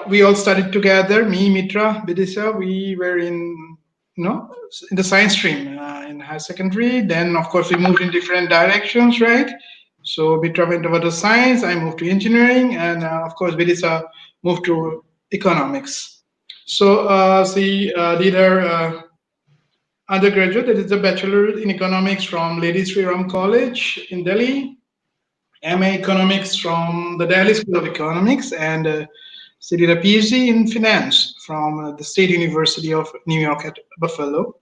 We all studied together. Me, Mitra, Bidisha. We were in the science stream in higher secondary. Then, of course, we moved in different directions, right? So Mitra went over to science. I moved to engineering, and of course, Bidisha moved to economics. So she did her undergraduate, that is a Bachelor in Economics from Lady Sri Ram College in Delhi, MA Economics from the Delhi School of Economics, and she did a PhD in Finance from the State University of New York at Buffalo.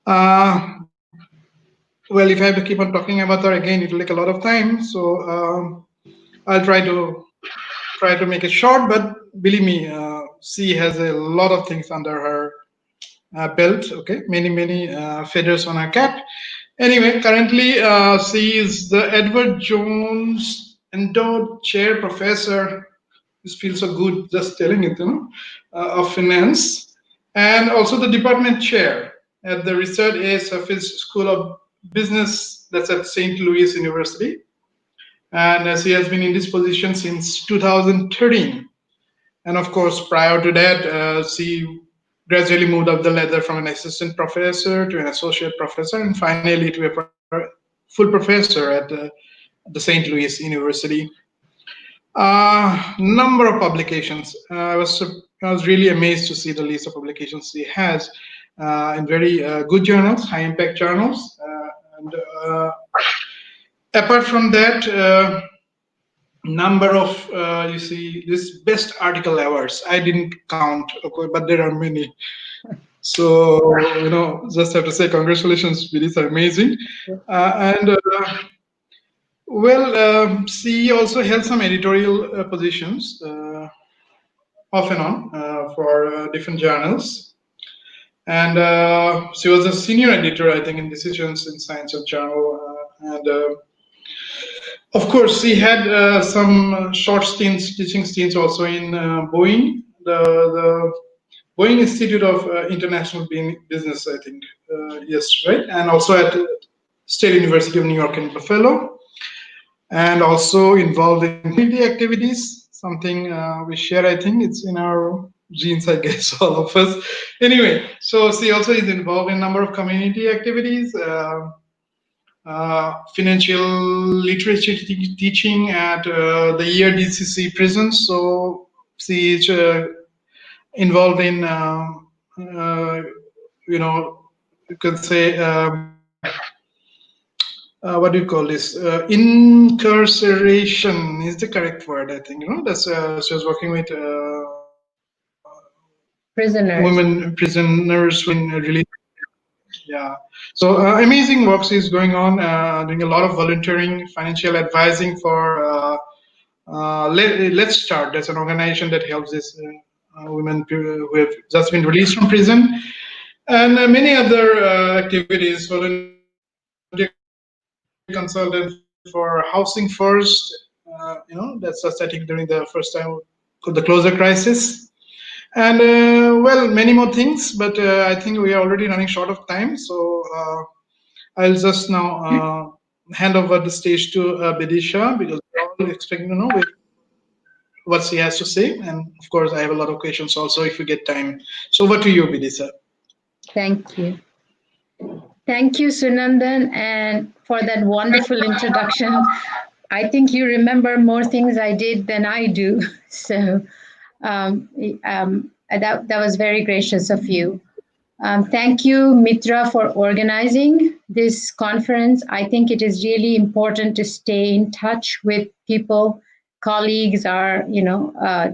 Well, if I have to keep on talking about her again, it will take a lot of time, so I'll try to make it short, but believe me, she has a lot of things under her belt, okay, many feathers on her cap. Anyway, currently she is the Edward Jones Endowed Chair Professor. This feels so good just telling it, of finance, and also the department chair at the Richard A. Surface School of Business, that's at St. Louis University, and she has been in this position since 2013. And of course, prior to that, she gradually moved up the ladder from an assistant professor to an associate professor, and finally to a full professor at the St. Louis University. Number of publications. I was really amazed to see the list of publications she has in very good journals, high impact journals. And apart from that, number of you see this best article awards. I didn't count, okay, but there are many. So just have to say congratulations, Bidisha, are amazing. Well, she also held some editorial positions off and on for different journals, and she was a senior editor, I think, in Decisions in Science of Journal, and of course, she had some short stints, teaching stints also in Boeing, the Boeing Institute of International Business, I think, yes, right, and also at State University of New York in Buffalo, and also involved in community activities, something we share, I think, it's in our genes, I guess, all of us. Anyway, so she also is involved in a number of community activities, financial literature teaching at the ERDCC prisons. So she is involved in, you could say, what do you call this? Incarceration is the correct word, I think. That's she was working with women prisoners when released. Yeah. So amazing work is going on, doing a lot of volunteering, financial advising for Let's Start. That's an organization that helps these women who have just been released from prison, and many other activities. Volunteer consultant for Housing First, that's I think during the first time of the closure crisis. And well, many more things, but I think we are already running short of time. So I'll just now hand over the stage to Bidisha, because we're all expecting to know what she has to say. And of course, I have a lot of questions also if we get time. So over to you, Bidisha. Thank you. Thank you, Sunandan, and for that wonderful introduction. I think you remember more things I did than I do. So that was very gracious of you. Thank you, Mitra, for organizing this conference. I think it is really important to stay in touch with people, colleagues are,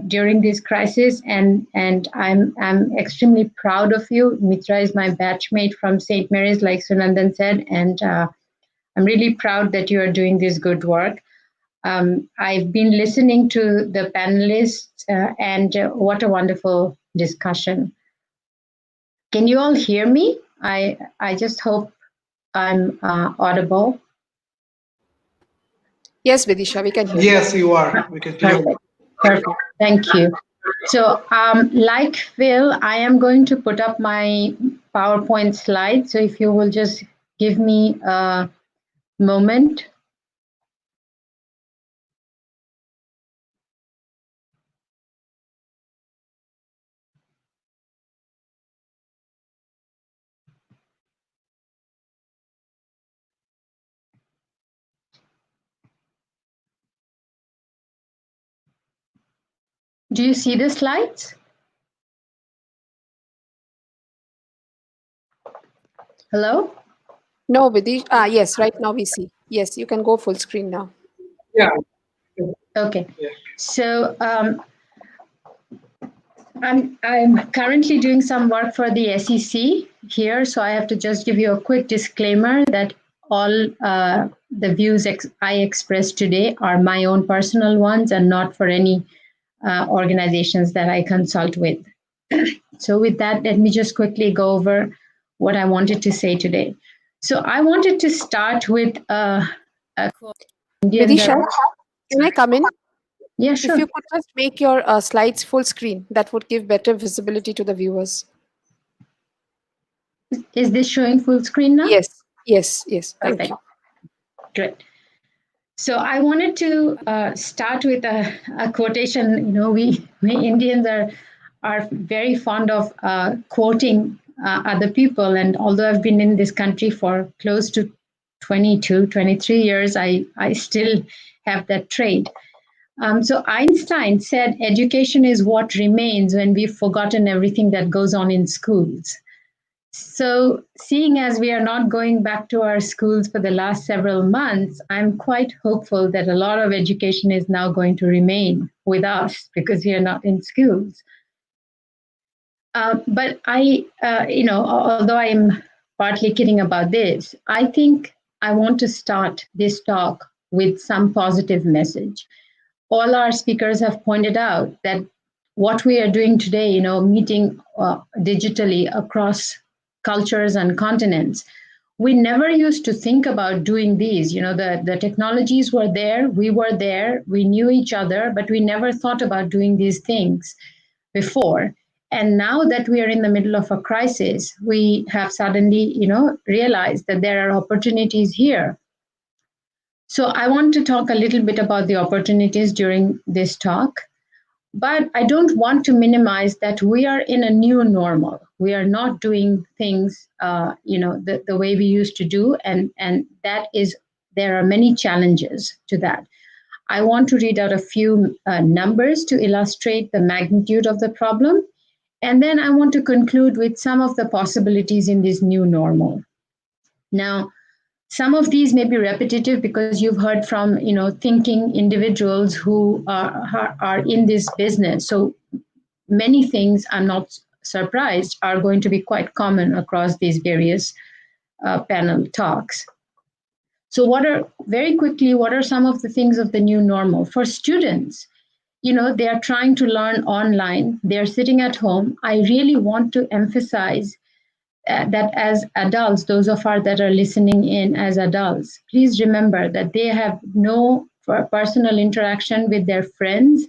during this crisis, and I'm extremely proud of you. Mitra is my batchmate from St. Mary's, like Sunandan said, and I'm really proud that you are doing this good work. I've been listening to the panelists, and what a wonderful discussion. Can you all hear me? I just hope I'm audible. Yes, Bidisha, we can hear you. Yes, you are. We can hear you. Perfect. Thank you. So, like Phil, I am going to put up my PowerPoint slide. So if you will just give me a moment. Do you see the slides? Hello? No, Bidisha. Yes, right now we see. Yes, you can go full screen now. Yeah. Okay. Yeah. So I'm currently doing some work for the SEC here, so I have to just give you a quick disclaimer that all the views I express today are my own personal ones and not for any organizations that I consult with. So with that, let me just quickly go over what I wanted to say today. So I wanted to start with a quote. Bidisha, can I come in? Yeah, sure. If you could just make your slides full screen, that would give better visibility to the viewers. Is this showing full screen now? Yes, yes, yes. Thank Perfect. you. Great. So I wanted to start with a quotation. You know, we Indians are very fond of quoting other people. And although I've been in this country for close to 22, 23 years, I still have that trait. So Einstein said, education is what remains when we've forgotten everything that goes on in schools. So seeing as we are not going back to our schools for the last several months, I'm quite hopeful that a lot of education is now going to remain with us because we are not in schools. But although I'm partly kidding about this, I think I want to start this talk with some positive message. All our speakers have pointed out that what we are doing today, meeting digitally across cultures and continents, we never used to think about doing these. The technologies were there, we were there, we knew each other, but we never thought about doing these things before. And now that we are in the middle of a crisis, we have suddenly, realized that there are opportunities here. So I want to talk a little bit about the opportunities during this talk, but I don't want to minimize that we are in a new normal. We are not doing things, the way we used to do, and that is, there are many challenges to that. I want to read out a few numbers to illustrate the magnitude of the problem, and then I want to conclude with some of the possibilities in this new normal. Now, some of these may be repetitive because you've heard from, thinking individuals who are in this business. So many things, I'm not surprised, are going to be quite common across these various panel talks. So very quickly, what are some of the things of the new normal? For students, they are trying to learn online. They're sitting at home. I really want to emphasize that as adults, those of us that are listening in as adults, please remember that they have no personal interaction with their friends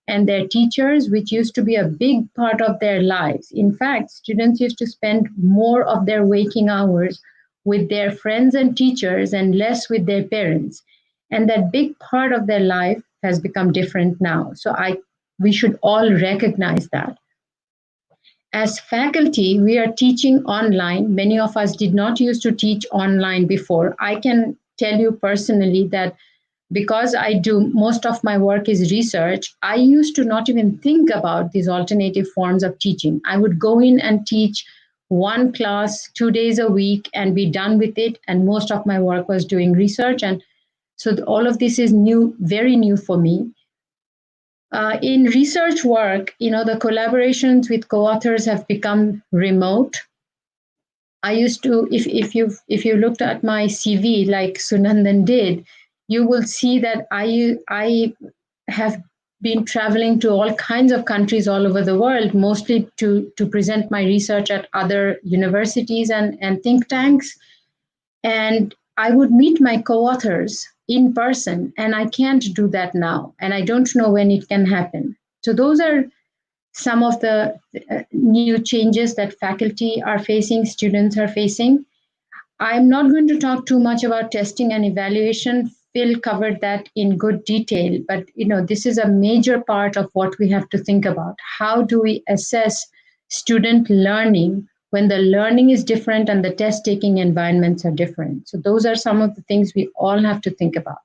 and their teachers, which used to be a big part of their lives. In fact, students used to spend more of their waking hours with their friends and teachers and less with their parents. And that big part of their life has become different now. So we should all recognize that. As faculty, we are teaching online. Many of us did not used to teach online before. I can tell you personally that because I do most of my work is research, I used to not even think about these alternative forms of teaching. I would go in and teach one class 2 days a week and be done with it. And most of my work was doing research. And so all of this is new, very new for me. In research work, the collaborations with co-authors have become remote. I used to, if you looked at my CV like Sunandan did, you will see that I have been traveling to all kinds of countries all over the world, mostly to present my research at other universities and think tanks. And I would meet my co-authors in person, and I can't do that now. And I don't know when it can happen. So those are some of the new changes that faculty are facing, students are facing. I'm not going to talk too much about testing and evaluation. Phil covered that in good detail, but this is a major part of what we have to think about. How do we assess student learning when the learning is different and the test-taking environments are different? So those are some of the things we all have to think about.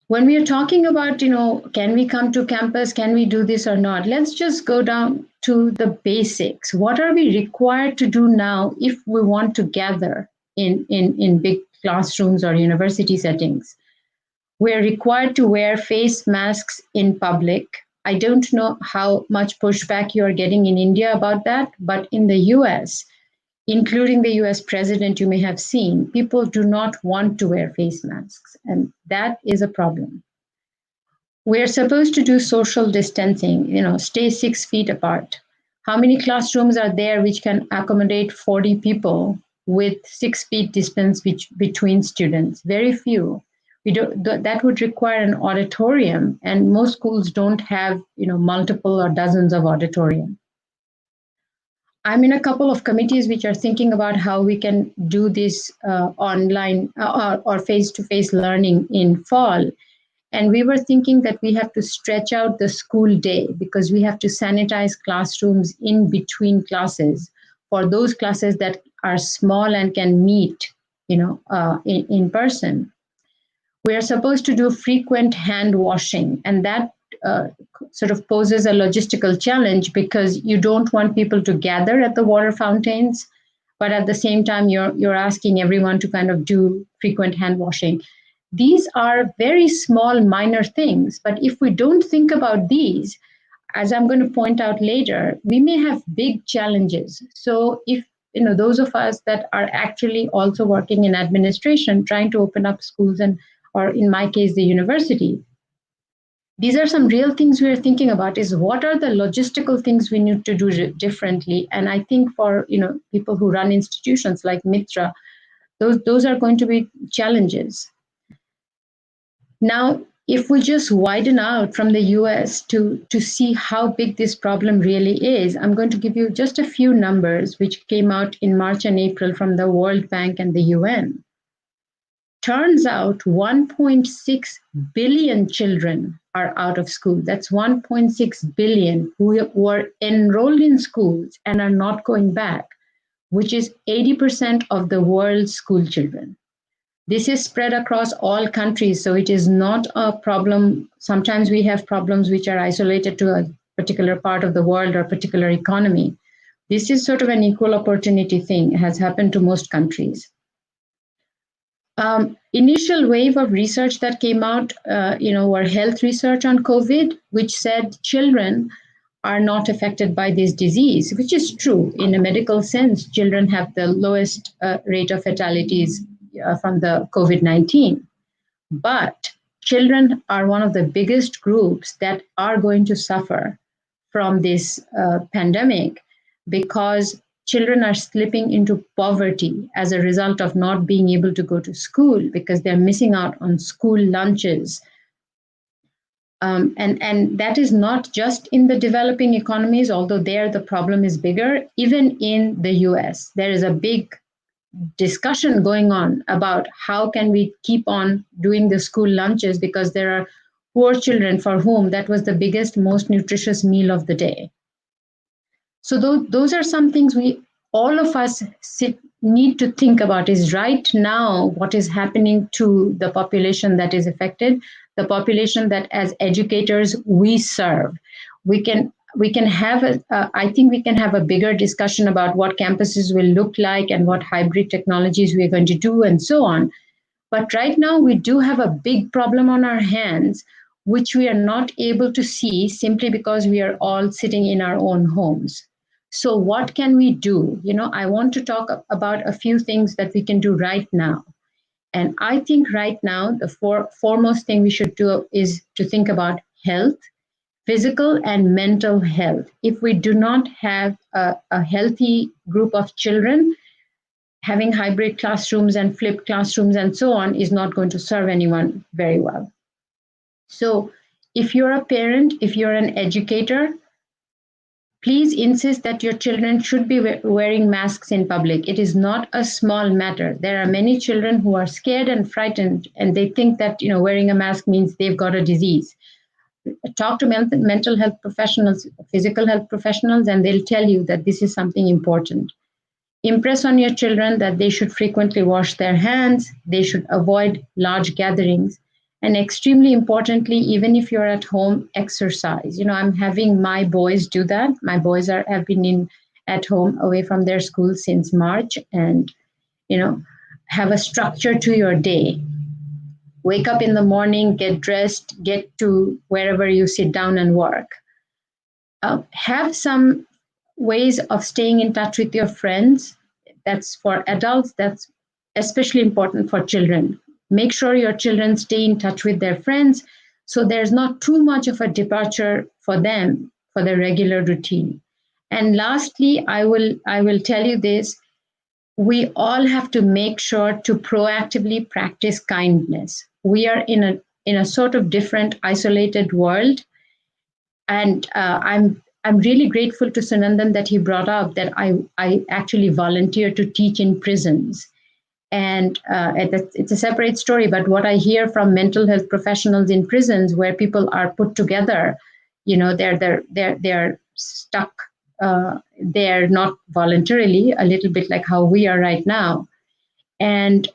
When we are talking about, can we come to campus, can we do this or not? Let's just go down to the basics. What are we required to do now if we want to gather in big classrooms or university settings? We're required to wear face masks in public. I don't know how much pushback you're getting in India about that, but in the US, including the US president, you may have seen, people do not want to wear face masks, and that is a problem. We're supposed to do social distancing, stay 6 feet apart. How many classrooms are there which can accommodate 40 people with 6 feet distance between students? Very few. That would require an auditorium, and most schools don't have, multiple or dozens of auditorium. I'm in a couple of committees which are thinking about how we can do this online or face-to-face learning in fall. And we were thinking that we have to stretch out the school day because we have to sanitize classrooms in between classes for those classes that are small and can meet, in person. We are supposed to do frequent hand washing, and that sort of poses a logistical challenge because you don't want people to gather at the water fountains, but at the same time, you're asking everyone to kind of do frequent hand washing. These are very small, minor things, but if we don't think about these, as I'm going to point out later, we may have big challenges. So if those of us that are actually also working in administration, trying to open up schools or in my case, the university, these are some real things we are thinking about is what are the logistical things we need to do differently. And I think for people who run institutions like Mitra, those are going to be challenges. Now, if we just widen out from the US to see how big this problem really is, I'm going to give you just a few numbers which came out in March and April from the World Bank and the UN. Turns out 1.6 billion children are out of school. That's 1.6 billion who were enrolled in schools and are not going back, which is 80% of the world's school children. This is spread across all countries, so it is not a problem. Sometimes we have problems which are isolated to a particular part of the world or a particular economy. This is sort of an equal opportunity thing. It has happened to most countries. Initial wave of research that came out, were health research on COVID, which said children are not affected by this disease, which is true. In a medical sense, children have the lowest rate of fatalities from the COVID-19. But children are one of the biggest groups that are going to suffer from this pandemic because children are slipping into poverty as a result of not being able to go to school because they're missing out on school lunches. And that is not just in the developing economies, although there the problem is bigger. Even in the US, there is a big discussion going on about how can we keep on doing the school lunches, because there are poor children for whom that was the biggest, most nutritious meal of the day. So those are some things all of us need to think about. Is right now what is happening to the population that is affected, the population that as educators we serve. We can have I think we can have a bigger discussion about what campuses will look like and what hybrid technologies we're going to do and so on. But right now we do have a big problem on our hands, which we are not able to see simply because we are all sitting in our own homes. So what can we do? I want to talk about a few things that we can do right now. And I think right now, the foremost thing we should do is to think about health, physical and mental health. If we do not have a healthy group of children, having hybrid classrooms and flipped classrooms and so on is not going to serve anyone very well. So if you're a parent, if you're an educator, please insist that your children should be wearing masks in public. It is not a small matter. There are many children who are scared and frightened, and they think that wearing a mask means they've got a disease. Talk to mental health professionals, physical health professionals, and they'll tell you that this is something important. Impress on your children that they should frequently wash their hands, they should avoid large gatherings, and extremely importantly, even if you're at home, exercise. I'm having my boys do that. My boys have been at home away from their school since March, and have a structure to your day. Wake up in the morning, get dressed, get to wherever you sit down and work. Have some ways of staying in touch with your friends. That's for adults. That's especially important for children. Make sure your children stay in touch with their friends so there's not too much of a departure for them for their regular routine. And lastly, I will tell you this. We all have to make sure to proactively practice kindness. We are in a sort of different, isolated world. And I'm really grateful to Sunandan that he brought up that I actually volunteer to teach in prisons. And it's a separate story, but what I hear from mental health professionals in prisons where people are put together, they're stuck. They're not voluntarily, a little bit like how we are right now. And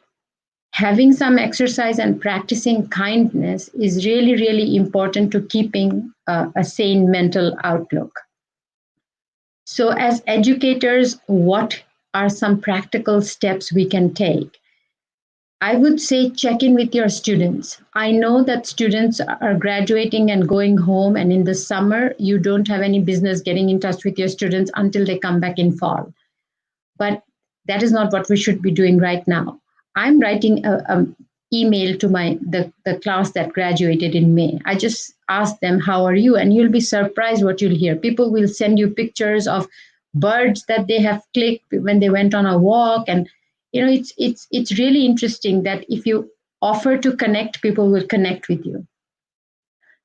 having some exercise and practicing kindness is really, really important to keeping a sane mental outlook. So as educators, what are some practical steps we can take? I would say check in with your students. I know that students are graduating and going home, and in the summer, you don't have any business getting in touch with your students until they come back in fall. But that is not what we should be doing right now. I'm writing an email to the class that graduated in May. I just asked them, how are you? And you'll be surprised what you'll hear. People will send you pictures of birds that they have clicked when they went on a walk. And it's really interesting that if you offer to connect, people will connect with you.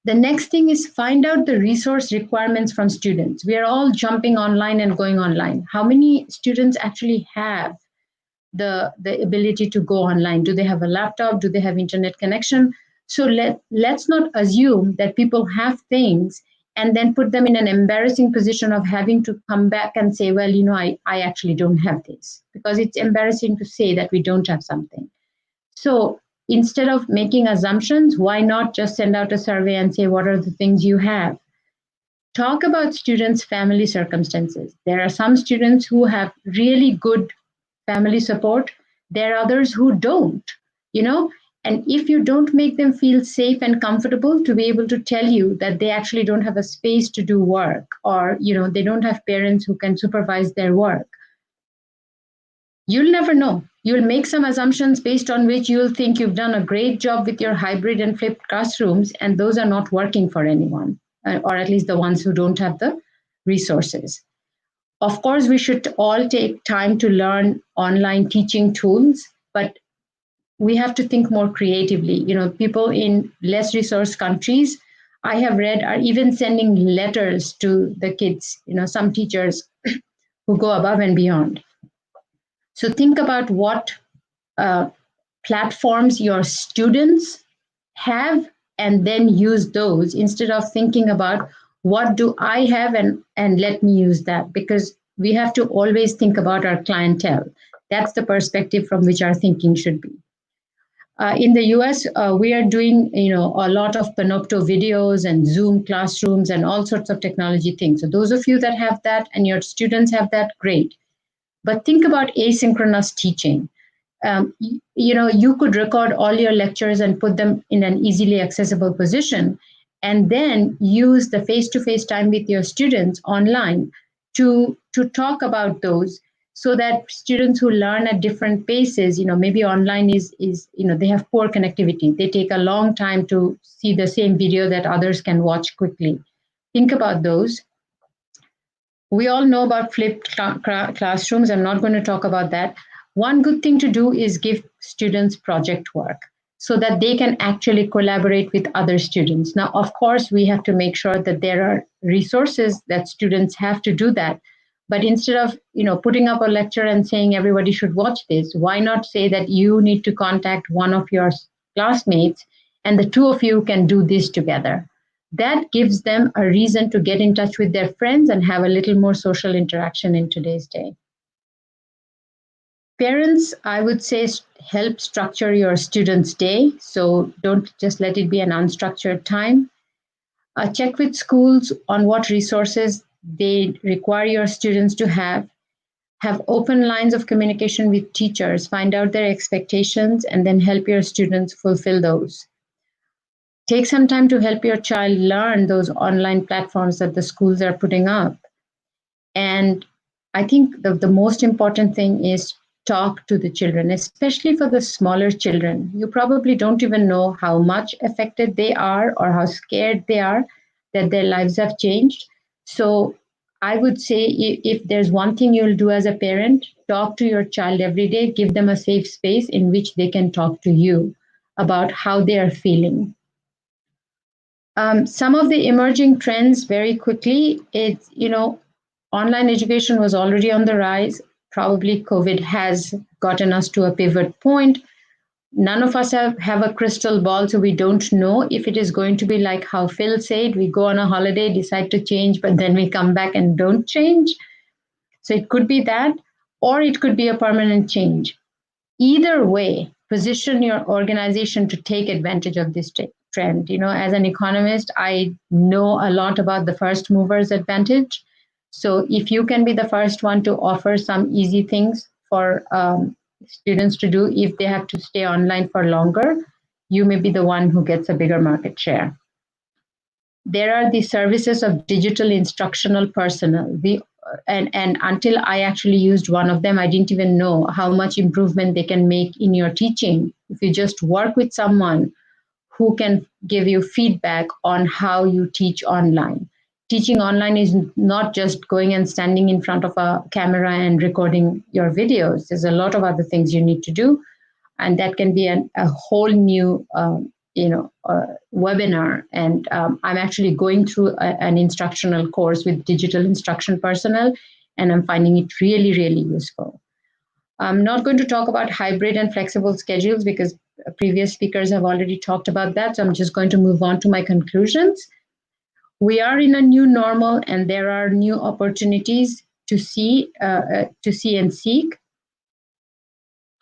The next thing is find out the resource requirements from students. We are all jumping online and going online. How many students actually have the ability to go online? Do they have a laptop? Do they have internet connection? So let's not assume that people have things and then put them in an embarrassing position of having to come back and say, well, I actually don't have this, because it's embarrassing to say that we don't have something. So instead of making assumptions, why not just send out a survey and say, what are the things you have? Talk about students' family circumstances. There are some students who have really good family support. There are others who don't, and if you don't make them feel safe and comfortable to be able to tell you that they actually don't have a space to do work, or, they don't have parents who can supervise their work, you'll never know. You'll make some assumptions based on which you'll think you've done a great job with your hybrid and flipped classrooms, and those are not working for anyone, or at least the ones who don't have the resources. Of course, we should all take time to learn online teaching tools, but we have to think more creatively. People in less resource countries I have read are even sending letters to the kids, some teachers who go above and beyond. So think about what platforms your students have, and then use those instead of thinking about what do I have and let me use that, because we have to always think about our clientele. That's the perspective from which our thinking should be. In the US, we are doing a lot of Panopto videos and Zoom classrooms and all sorts of technology things. So those of you that have that and your students have that, great. But think about asynchronous teaching. You could record all your lectures and put them in an easily accessible position, and then use the face-to-face time with your students online to talk about those, so that students who learn at different paces, maybe online is they have poor connectivity. They take a long time to see the same video that others can watch quickly. Think about those. We all know about flipped classrooms. I'm not going to talk about that. One good thing to do is give students project work so that they can actually collaborate with other students. Now, of course, we have to make sure that there are resources that students have to do that. But instead of putting up a lecture and saying everybody should watch this, why not say that you need to contact one of your classmates and the two of you can do this together? That gives them a reason to get in touch with their friends and have a little more social interaction in today's day. Parents, I would say, help structure your students' day. So don't just let it be an unstructured time. Check with schools on what resources they require your students to have. Have open lines of communication with teachers. Find out their expectations and then help your students fulfill those. Take some time to help your child learn those online platforms that the schools are putting up. And I think the most important thing is talk to the children, especially for the smaller children. You probably don't even know how much affected they are or how scared they are that their lives have changed. So I would say if there's one thing you'll do as a parent, talk to your child every day, give them a safe space in which they can talk to you about how they are feeling. Some of the emerging trends very quickly, it's, online education was already on the rise. Probably COVID has gotten us to a pivot point. None of us have a crystal ball, so we don't know if it is going to be like how Phil said, we go on a holiday, decide to change, but then we come back and don't change. So it could be that, or it could be a permanent change. Either way, position your organization to take advantage of this trend. As an economist, I know a lot about the first movers advantage. So if you can be the first one to offer some easy things for students to do if they have to stay online for longer, you may be the one who gets a bigger market share. There are the services of digital instructional personnel. And until I actually used one of them, I didn't even know how much improvement they can make in your teaching. If you just work with someone who can give you feedback on how you teach online. Teaching online is not just going and standing in front of a camera and recording your videos. There's a lot of other things you need to do. And that can be a whole new webinar. And I'm actually going through an instructional course with digital instruction personnel, and I'm finding it really, really useful. I'm not going to talk about hybrid and flexible schedules because previous speakers have already talked about that. So I'm just going to move on to my conclusions. We are in a new normal, and there are new opportunities to see and seek.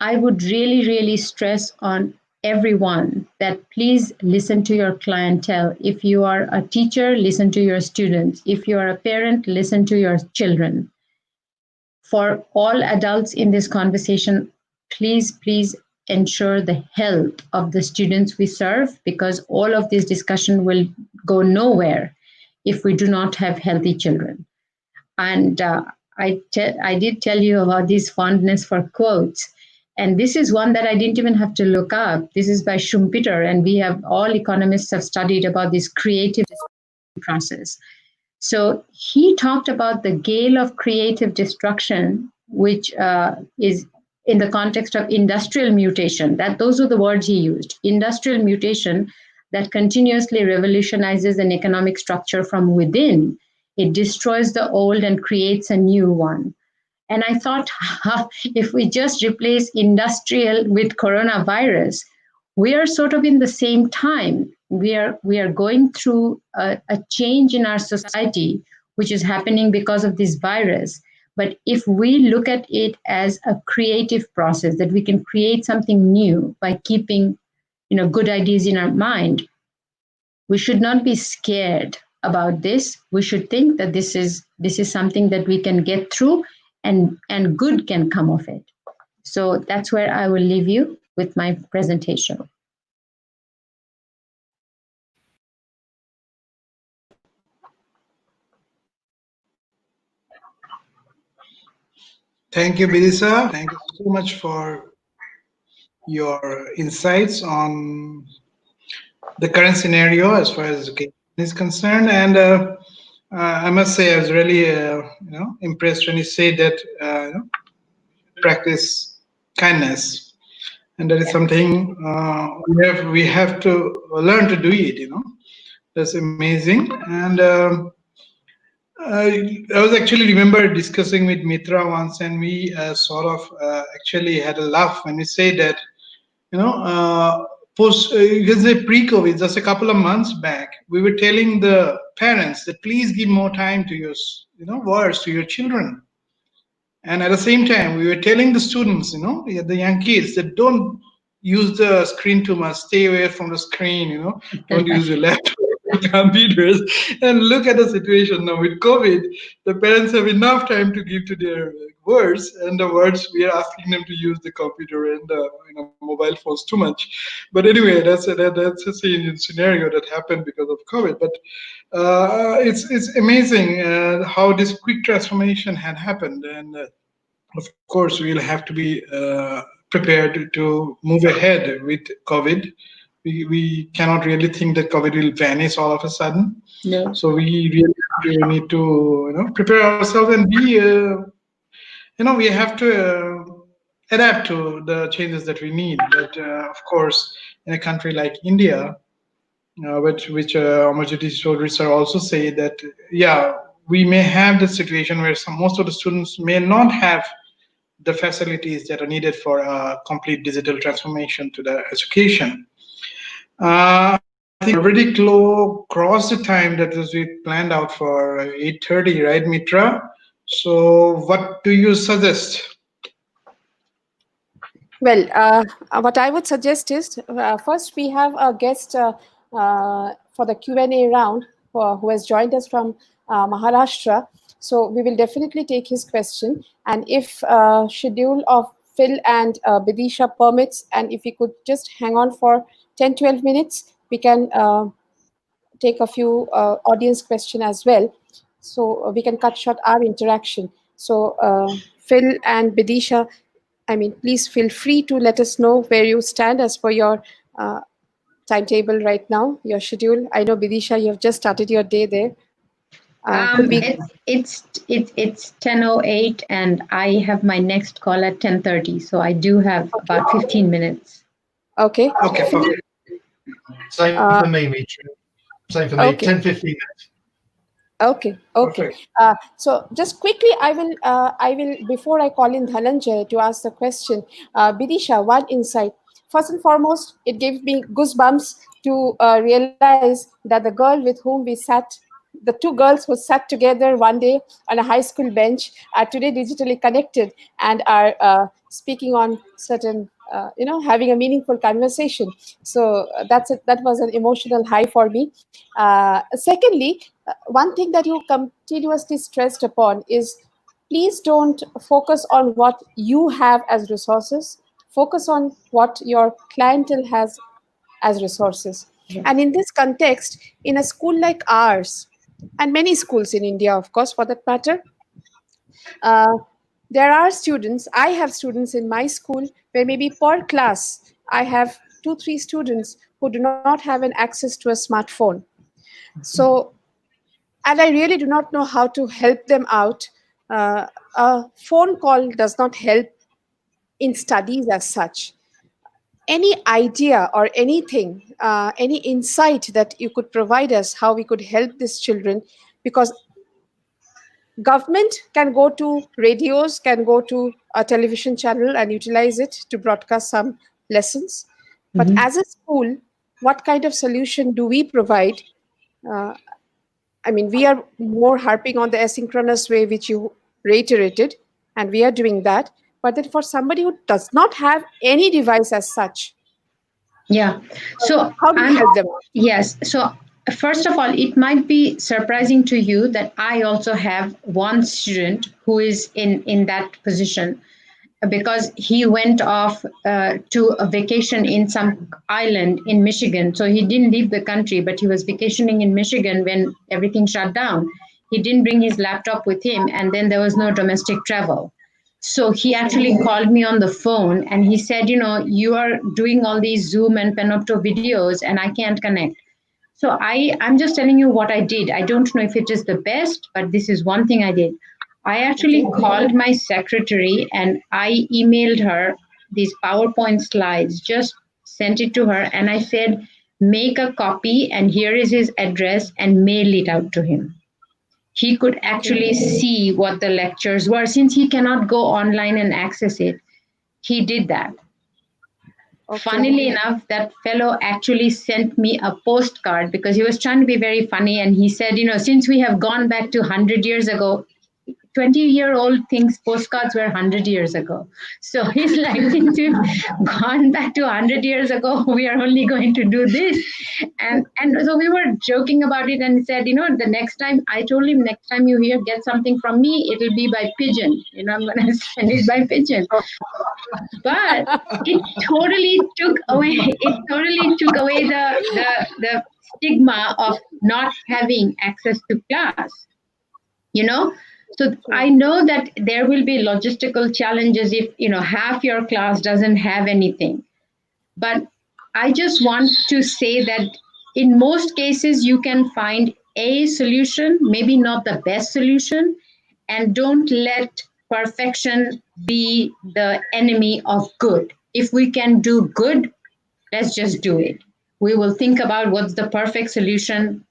I would really, really stress on everyone that please listen to your clientele. If you are a teacher, listen to your students. If you are a parent, listen to your children. For all adults in this conversation, please ensure the health of the students we serve, because all of this discussion will go nowhere if we do not have healthy children. And I did tell you about this fondness for quotes. And this is one that I didn't even have to look up. This is by Schumpeter, and we have all economists have studied about this creative process. So he talked about the gale of creative destruction, which is in the context of industrial mutation. Those are the words he used. Industrial mutation, that continuously revolutionizes an economic structure from within. It destroys the old and creates a new one. And I thought, if we just replace industrial with coronavirus, we are sort of in the same time. We are going through a change in our society, which is happening because of this virus. But if we look at it as a creative process, that we can create something new by keeping, good ideas in our mind, we should not be scared about this. We should think that this is something that we can get through, and good can come of it. So that's where I will leave you with my presentation. Thank you, Bidisha. Thank you so much for your insights on the current scenario as far as education is concerned. And I must say, I was really, impressed when you said that practice kindness, and that is something we have to learn to do it. That's amazing. And I was actually remember discussing with Mitra once, and we sort of actually had a laugh when we say that, you can say pre-COVID, just a couple of months back, we were telling the parents that please give more time to your, words to your children. And at the same time, we were telling the students, the young kids, that don't use the screen too much, stay away from the screen, don't use your laptop, computers. And look at the situation now with COVID. The parents have enough time to give to their words, and the words we are asking them to use the computer and mobile phones too much. But anyway, that's a scenario that happened because of COVID. But it's amazing how this quick transformation had happened, and of course we'll have to be prepared to move ahead with COVID. We cannot really think that COVID will vanish all of a sudden. No. So we really need to prepare ourselves and be we have to adapt to the changes that we need. But of course, in a country like India, which Amarjyoti Choudhury sir also say that we may have the situation where most of the students may not have the facilities that are needed for a complete digital transformation to the education. I think already crossed the time that was we planned out for 8:30, right, Mitra? So what do you suggest? Well, what I would suggest is, first we have a guest for the Q&A round who has joined us from Maharashtra. So we will definitely take his question. And if schedule of Phil and Bidisha permits, and if you could just hang on for 10-12 minutes, we can take a few audience question as well. So we can cut short our interaction. So Phil and Bidisha, please feel free to let us know where you stand as per your timetable right now, your schedule. I know, Bidisha, you have just started your day there. It's 10:08, and I have my next call at 10:30, so I do have about 15 minutes. Okay. Okay. Same for me, Mitra. Same for me. Okay. 10-15 minutes. Okay. So just quickly, I will before I call in Dhananjay to ask the question, Bidisha, one insight. First and foremost, it gave me goosebumps to realize that the girl with whom we sat, the two girls who sat together one day on a high school bench, are today digitally connected and are speaking on certain, having a meaningful conversation. So that was an emotional high for me. Secondly, one thing that you continuously stressed upon is, please don't focus on what you have as resources. Focus on what your clientele has as resources. Yeah. And in this context, in a school like ours, and many schools in India, of course, for that matter, there are students, I have students in my school where maybe per class, I have 2-3 students who do not have an access to a smartphone. So, and I really do not know how to help them out. A phone call does not help in studies as such. any idea or anything, any insight that you could provide us how we could help these children? Because government can go to radios, can go to a television channel and utilize it to broadcast some lessons. But as a school, what kind of solution do we provide? Uh, I mean, we are more harping on the asynchronous way, which you reiterated, and we are doing that. But then for somebody who does not have any device as such, Yeah. So how do we help them? yes. So first of all, it might be surprising to you that I also have one student who is in that position, because he went off to a vacation in some island in Michigan. So he didn't leave the country, but he was vacationing in Michigan when everything shut down. He didn't bring his laptop with him, and then there was no domestic travel. So he actually called me on the phone and he said, you are doing all these Zoom and Panopto videos and I can't connect. So I'm just telling you what I did. I don't know if it is the best, but this is one thing I did. I actually called my secretary and I emailed her these PowerPoint slides, just sent it to her. And I said, make a copy and here is his address and mail it out to him. He could actually see what the lectures were. Since he cannot go online and access it, he did that. Funnily enough, that fellow actually sent me a postcard because he was trying to be very funny. And he said, since we have gone back to 100 years ago, 20-year-old thinks postcards were 100 years ago. So he's like, since we've gone back to 100 years ago, we are only going to do this. And so we were joking about it and said, the next time, I told him, next time you get something from me, it'll be by pigeon. I'm going to send it by pigeon. But it totally took away the stigma of not having access to class, So I know that there will be logistical challenges if, half your class doesn't have anything. But I just want to say that in most cases, you can find a solution, maybe not the best solution, and don't let perfection be the enemy of good. If we can do good, let's just do it. We will think about what's the perfect solution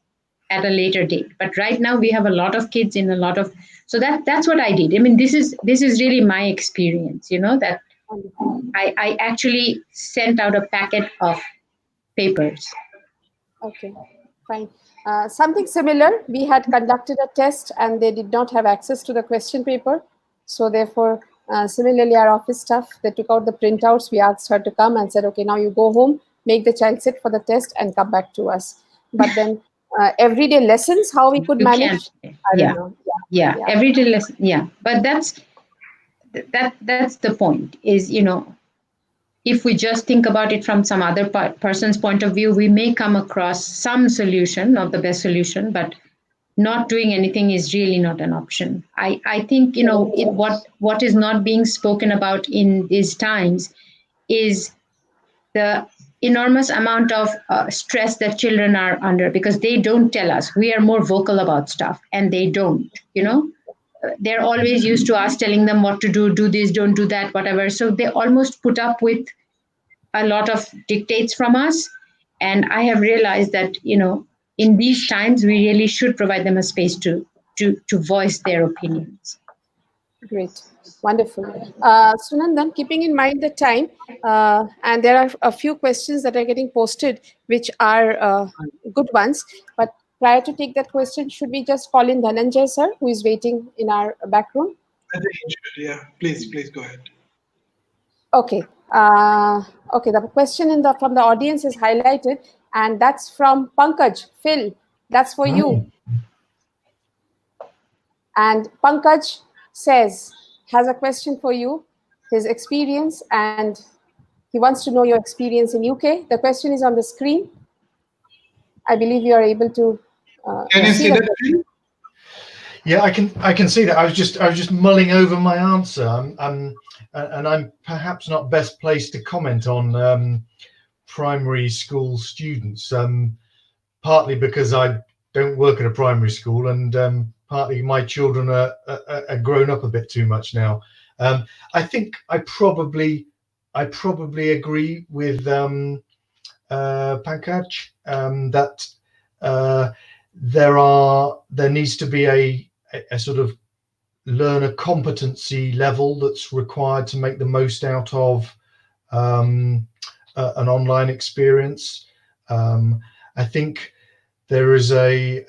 at a later date. But right now we have a lot of kids in a lot of, so that's what I did. I mean, this is really my experience, that I actually sent out a packet of papers. Okay, fine. Something similar, we had conducted a test and they did not have access to the question paper. So therefore, similarly, our office staff, they took out the printouts. We asked her to come and said, okay, now you go home, make the child sit for the test and come back to us. But then everyday lessons, how we could manage? I don't know. Yeah, everyday lesson. Yeah, but that's the point is, if we just think about it from some other person's point of view, we may come across some solution, not the best solution, but not doing anything is really not an option. I think, what is not being spoken about in these times is the enormous amount of stress that children are under, because they don't tell us. We are more vocal about stuff and they don't, they're always used to us telling them what to do this, don't do that, whatever. So they almost put up with a lot of dictates from us. And I have realized that, in these times, we really should provide them a space to voice their opinions. Great. Wonderful. Sunandan, keeping in mind the time, and there are a few questions that are getting posted, which are good ones. But prior to take that question, should we just call in Dhananjay, sir, who is waiting in our back room? I think you should, yeah. Please go ahead. Okay. Okay, the question from the audience is highlighted, and that's from Pankaj. Phil, that's for you. And Pankaj has a question for you, his experience, and he wants to know your experience in UK. The question is on the screen. I believe you are able to Can you see that? Yeah, I can see that. I was just mulling over my answer, and I'm perhaps not best placed to comment on primary school students, partly because I don't work at a primary school, and partly my children are grown up a bit too much now. I think I probably I probably agree with Pankaj that there needs to be a sort of learner competency level that's required to make the most out of an online experience. I think there is a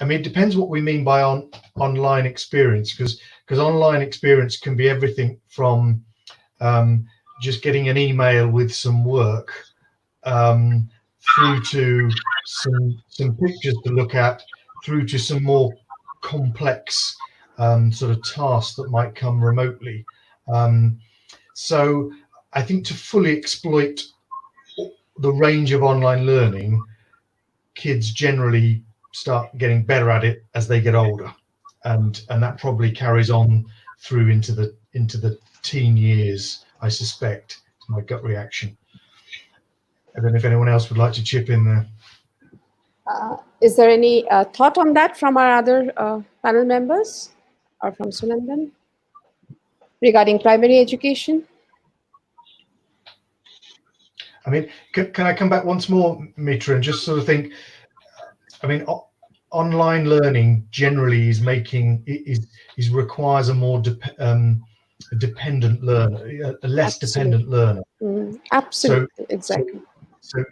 I mean, it depends what we mean by online experience, because online experience can be everything from just getting an email with some work through to some pictures to look at, through to some more complex sort of tasks that might come remotely. So I think to fully exploit the range of online learning, kids generally start getting better at it as they get older, and that probably carries on through into the teen years, I suspect. It's my gut reaction. I don't know if anyone else would like to chip in there. Is there any thought on that from our other panel members, or from Sunandan, regarding primary education? I mean, can I come back once more, Mitra, and just sort of think, I mean, online learning generally requires a more dependent learner, a less dependent learner. Absolutely, exactly. So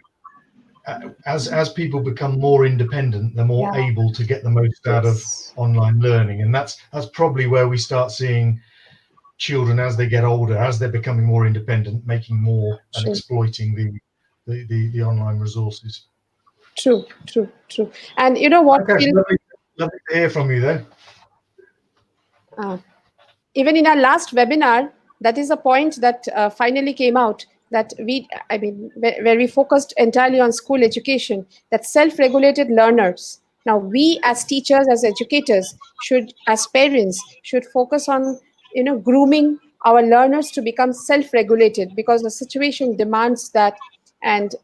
as people become more independent, they're more able to get the most out of online learning, and that's probably where we start seeing children, as they get older, as they're becoming more independent, making more and exploiting the online resources. True. And you know what? Okay, lovely to hear from you then. Even in our last webinar, that is a point that finally came out, that where we focused entirely on school education, that self-regulated learners. Now, we as teachers, as educators, as parents, should focus on grooming our learners to become self-regulated, because the situation demands that, and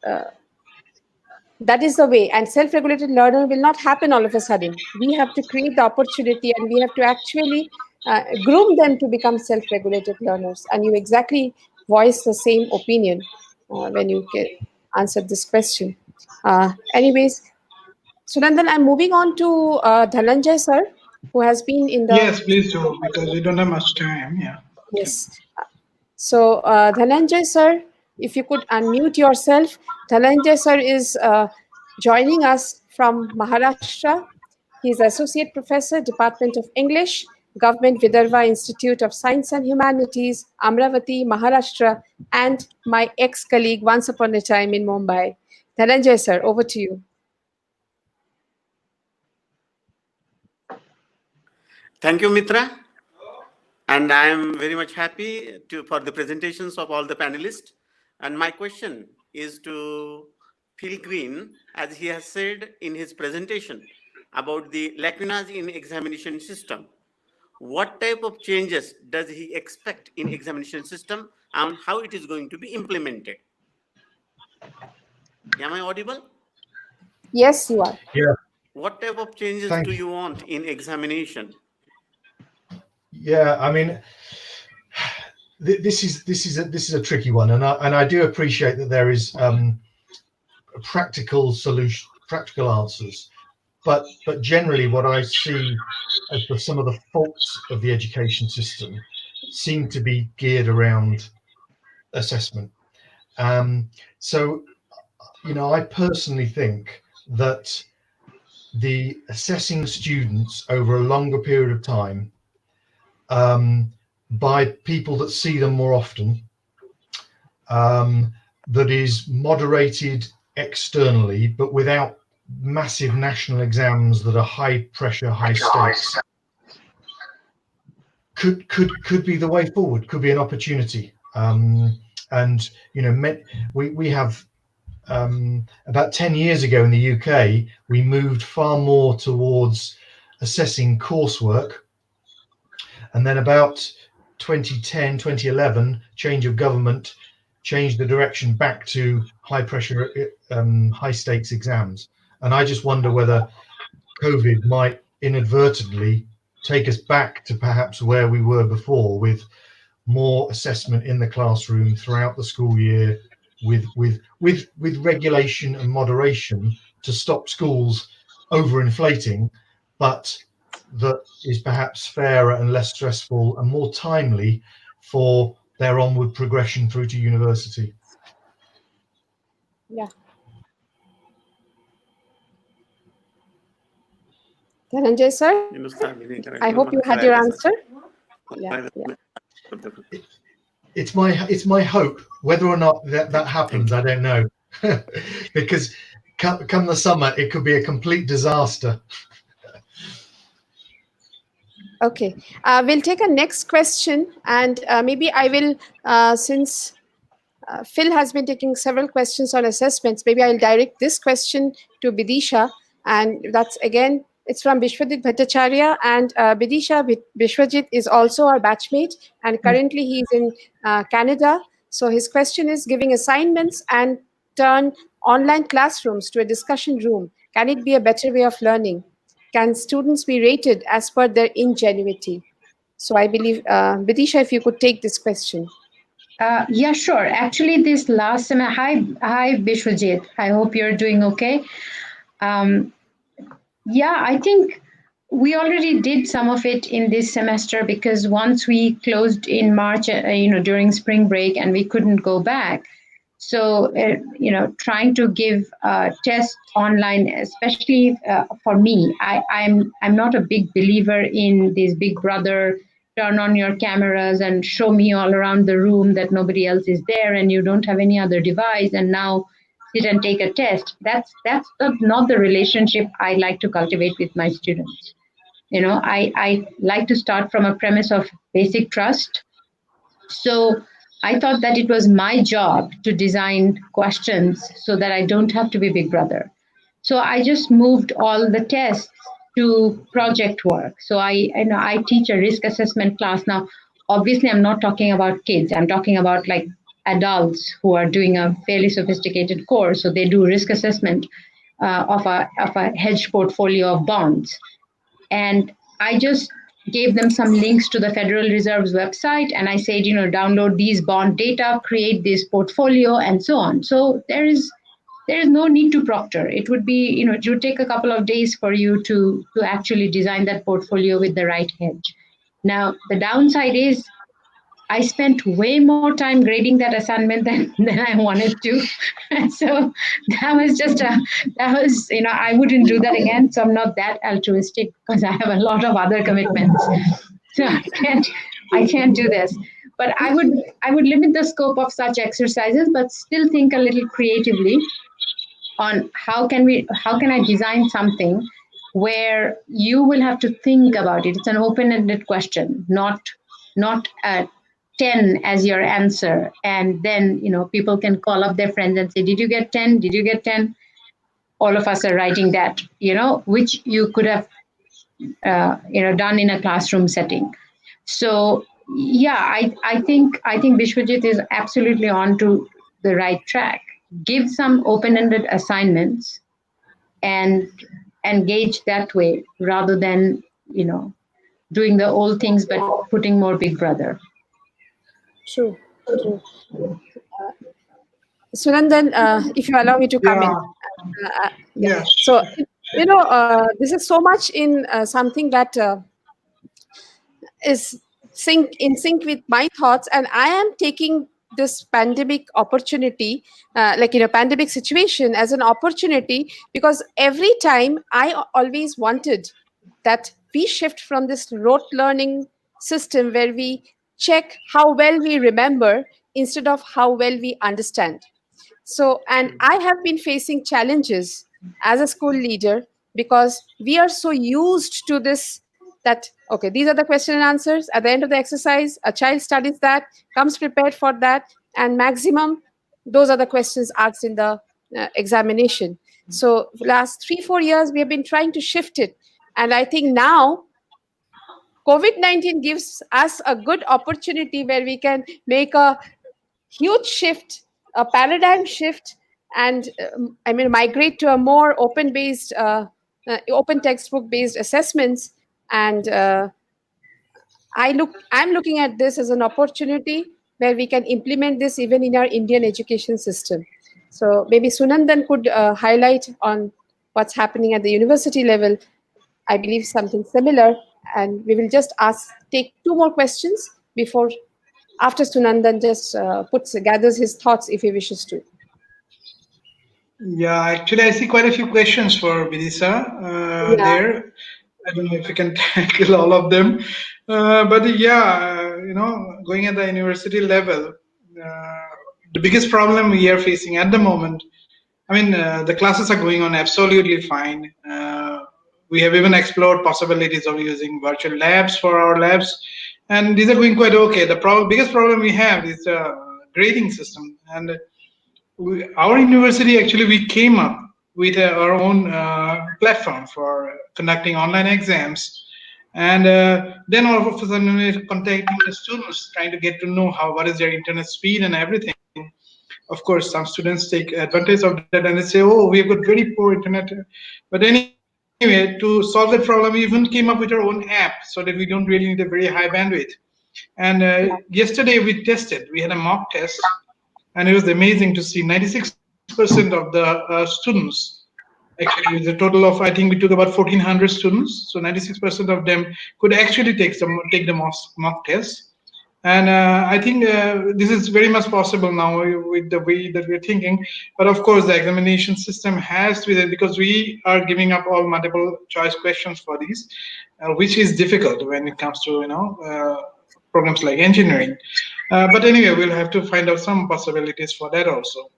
that is the way. And self-regulated learner will not happen all of a sudden. We have to create the opportunity, and we have to actually groom them to become self-regulated learners. And you exactly voiced the same opinion when you answered this question. Anyways, Sunandan, I'm moving on to Dhananjay sir, who has been in the... Yes, please do, because we don't have much time. Yeah. Yes. So Dhananjay sir, if you could unmute yourself. Dhananjay sir is joining us from Maharashtra. He's Associate Professor, Department of English, Government Vidarbha Institute of Science and Humanities, Amravati, Maharashtra, and my ex-colleague once upon a time in Mumbai. Dhananjay sir, over to you. Thank you, Mitra. And I am very much happy for the presentations of all the panelists. And my question is to Phi Green, as he has said in his presentation about the lacunas in examination system. What type of changes does he expect in examination system, and how it is going to be implemented? Am I audible? Yes, you are. Yeah. What type of changes do you want in examination? Yeah, I mean, this is a tricky one, and I do appreciate that there is a practical solution, practical answers, but generally what I see as some of the faults of the education system seem to be geared around assessment. So, I personally think that the assessing students over a longer period of time by people that see them more often, that is moderated externally, but without massive national exams that are high pressure, high stakes, could be the way forward, could be an opportunity. And we have about 10 years ago in the UK, we moved far more towards assessing coursework. And then about 2010, 2011, change of government changed the direction back to high pressure, high stakes exams. And I just wonder whether COVID might inadvertently take us back to perhaps where we were before, with more assessment in the classroom throughout the school year, with regulation and moderation to stop schools overinflating, but that is perhaps fairer and less stressful and more timely for their onward progression through to university. Yeah. Dhananjay sir, I hope you had your answer. Yeah. It's my hope. Whether or not that happens, I don't know, because come the summer, it could be a complete disaster. Okay, we'll take a next question, and maybe I will, since Phil has been taking several questions on assessments, maybe I'll direct this question to Bidisha, and that's again, it's from Vishwajit Bhattacharya, and Vishwajit is also our batchmate, and currently he's in Canada. So his question is, giving assignments and turn online classrooms to a discussion room, can it be a better way of learning? Can students be rated as per their ingenuity? So I believe, Bidisha, if you could take this question. Yeah, sure. Actually, this last semester, hi, Vishwajit. I hope you're doing okay. Yeah, I think we already did some of it in this semester, because once we closed in March, during spring break, and we couldn't go back. So, trying to give tests online, especially for me, I'm not a big believer in this Big Brother, turn on your cameras and show me all around the room that nobody else is there and you don't have any other device, and now sit and take a test. That's not the relationship I like to cultivate with my students. I like to start from a premise of basic trust. So I thought that it was my job to design questions so that I don't have to be Big Brother. So I just moved all the tests to project work. So I teach a risk assessment class now. Obviously, I'm not talking about kids. I'm talking about like adults who are doing a fairly sophisticated course. So they do risk assessment of a hedge portfolio of bonds. And I just gave them some links to the Federal Reserve's website, and I said, download these bond data, create this portfolio, and so on. So there is no need to proctor. It would be, it would take a couple of days for you to actually design that portfolio with the right hedge. Now, the downside is I spent way more time grading that assignment than I wanted to. And so that was I wouldn't do that again. So I'm not that altruistic because I have a lot of other commitments. So I can't do this. But I would limit the scope of such exercises, but still think a little creatively on how can I design something where you will have to think about it. It's an open-ended question, not a 10 as your answer, and then people can call up their friends and say, did you get 10? Did you get 10? All of us are writing that, which you could have done in a classroom setting. So yeah, I think Vishwajit is absolutely on to the right track. Give some open-ended assignments and engage that way, rather than doing the old things but putting more Big Brother. True. Sunandan, if you allow me to come in. Yeah. So, this is so much in something that is in sync with my thoughts, and I am taking this pandemic opportunity, pandemic situation as an opportunity, because every time I always wanted that we shift from this rote learning system where we check how well we remember instead of how well we understand. So, and I have been facing challenges as a school leader because we are so used to this that, okay, these are the question and answers. At the end of the exercise, a child studies that, comes prepared for that, and maximum, those are the questions asked in the examination. So last 3-4 years, we have been trying to shift it. And I think now, COVID-19 gives us a good opportunity where we can make a huge shift, a paradigm shift, and migrate to a more open-based, open textbook-based assessments. And I'm looking at this as an opportunity where we can implement this even in our Indian education system. So maybe Sunandan could highlight on what's happening at the university level. I believe something similar, and we will just take two more questions before, after Sunandan just gathers his thoughts if he wishes to. Yeah, actually, I see quite a few questions for Bidisha there. I don't know if you can tackle all of them, but yeah, going at the university level, the biggest problem we are facing at the moment. I mean, the classes are going on absolutely fine. We have even explored possibilities of using virtual labs for our labs, and these are going quite okay. The biggest problem we have is the grading system, and our university actually we came up with our own platform for conducting online exams, and then all of a sudden we're contacting the students trying to get to know what is their internet speed and everything. Of course, some students take advantage of that and they say, oh, we've got very poor internet. But anyway, to solve that problem, we even came up with our own app so that we don't really need a very high bandwidth. And yesterday we tested, we had a mock test, and it was amazing to see 96% of the students, actually with a total of, I think we took about 1,400 students, so 96% of them could actually take the mock test. And I think this is very much possible now with the way that we're thinking. But of course, the examination system has to be there, because we are giving up all multiple choice questions for these, which is difficult when it comes to programs like engineering. But anyway, we'll have to find out some possibilities for that also.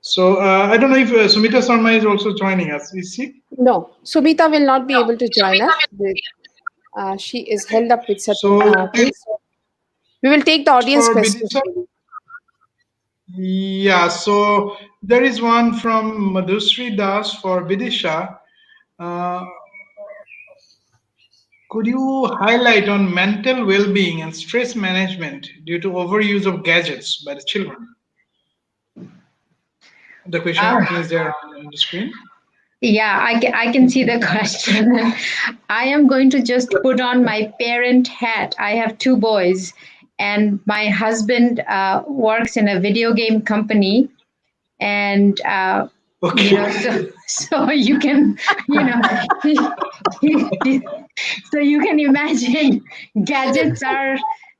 So I don't know if Sumita Sarma is also joining us. Is she? No, Sumita will not be able to join us. She is held up with certain things. We will take the audience questions. Yeah, so there is one from Madhusri Das for Bidisha. Could you highlight on mental well-being and stress management due to overuse of gadgets by the children? The question is there on the screen. Yeah, I can see the question. I am going to just put on my parent hat. I have two boys, and my husband works in a video game company, and so you can so you can imagine gadgets are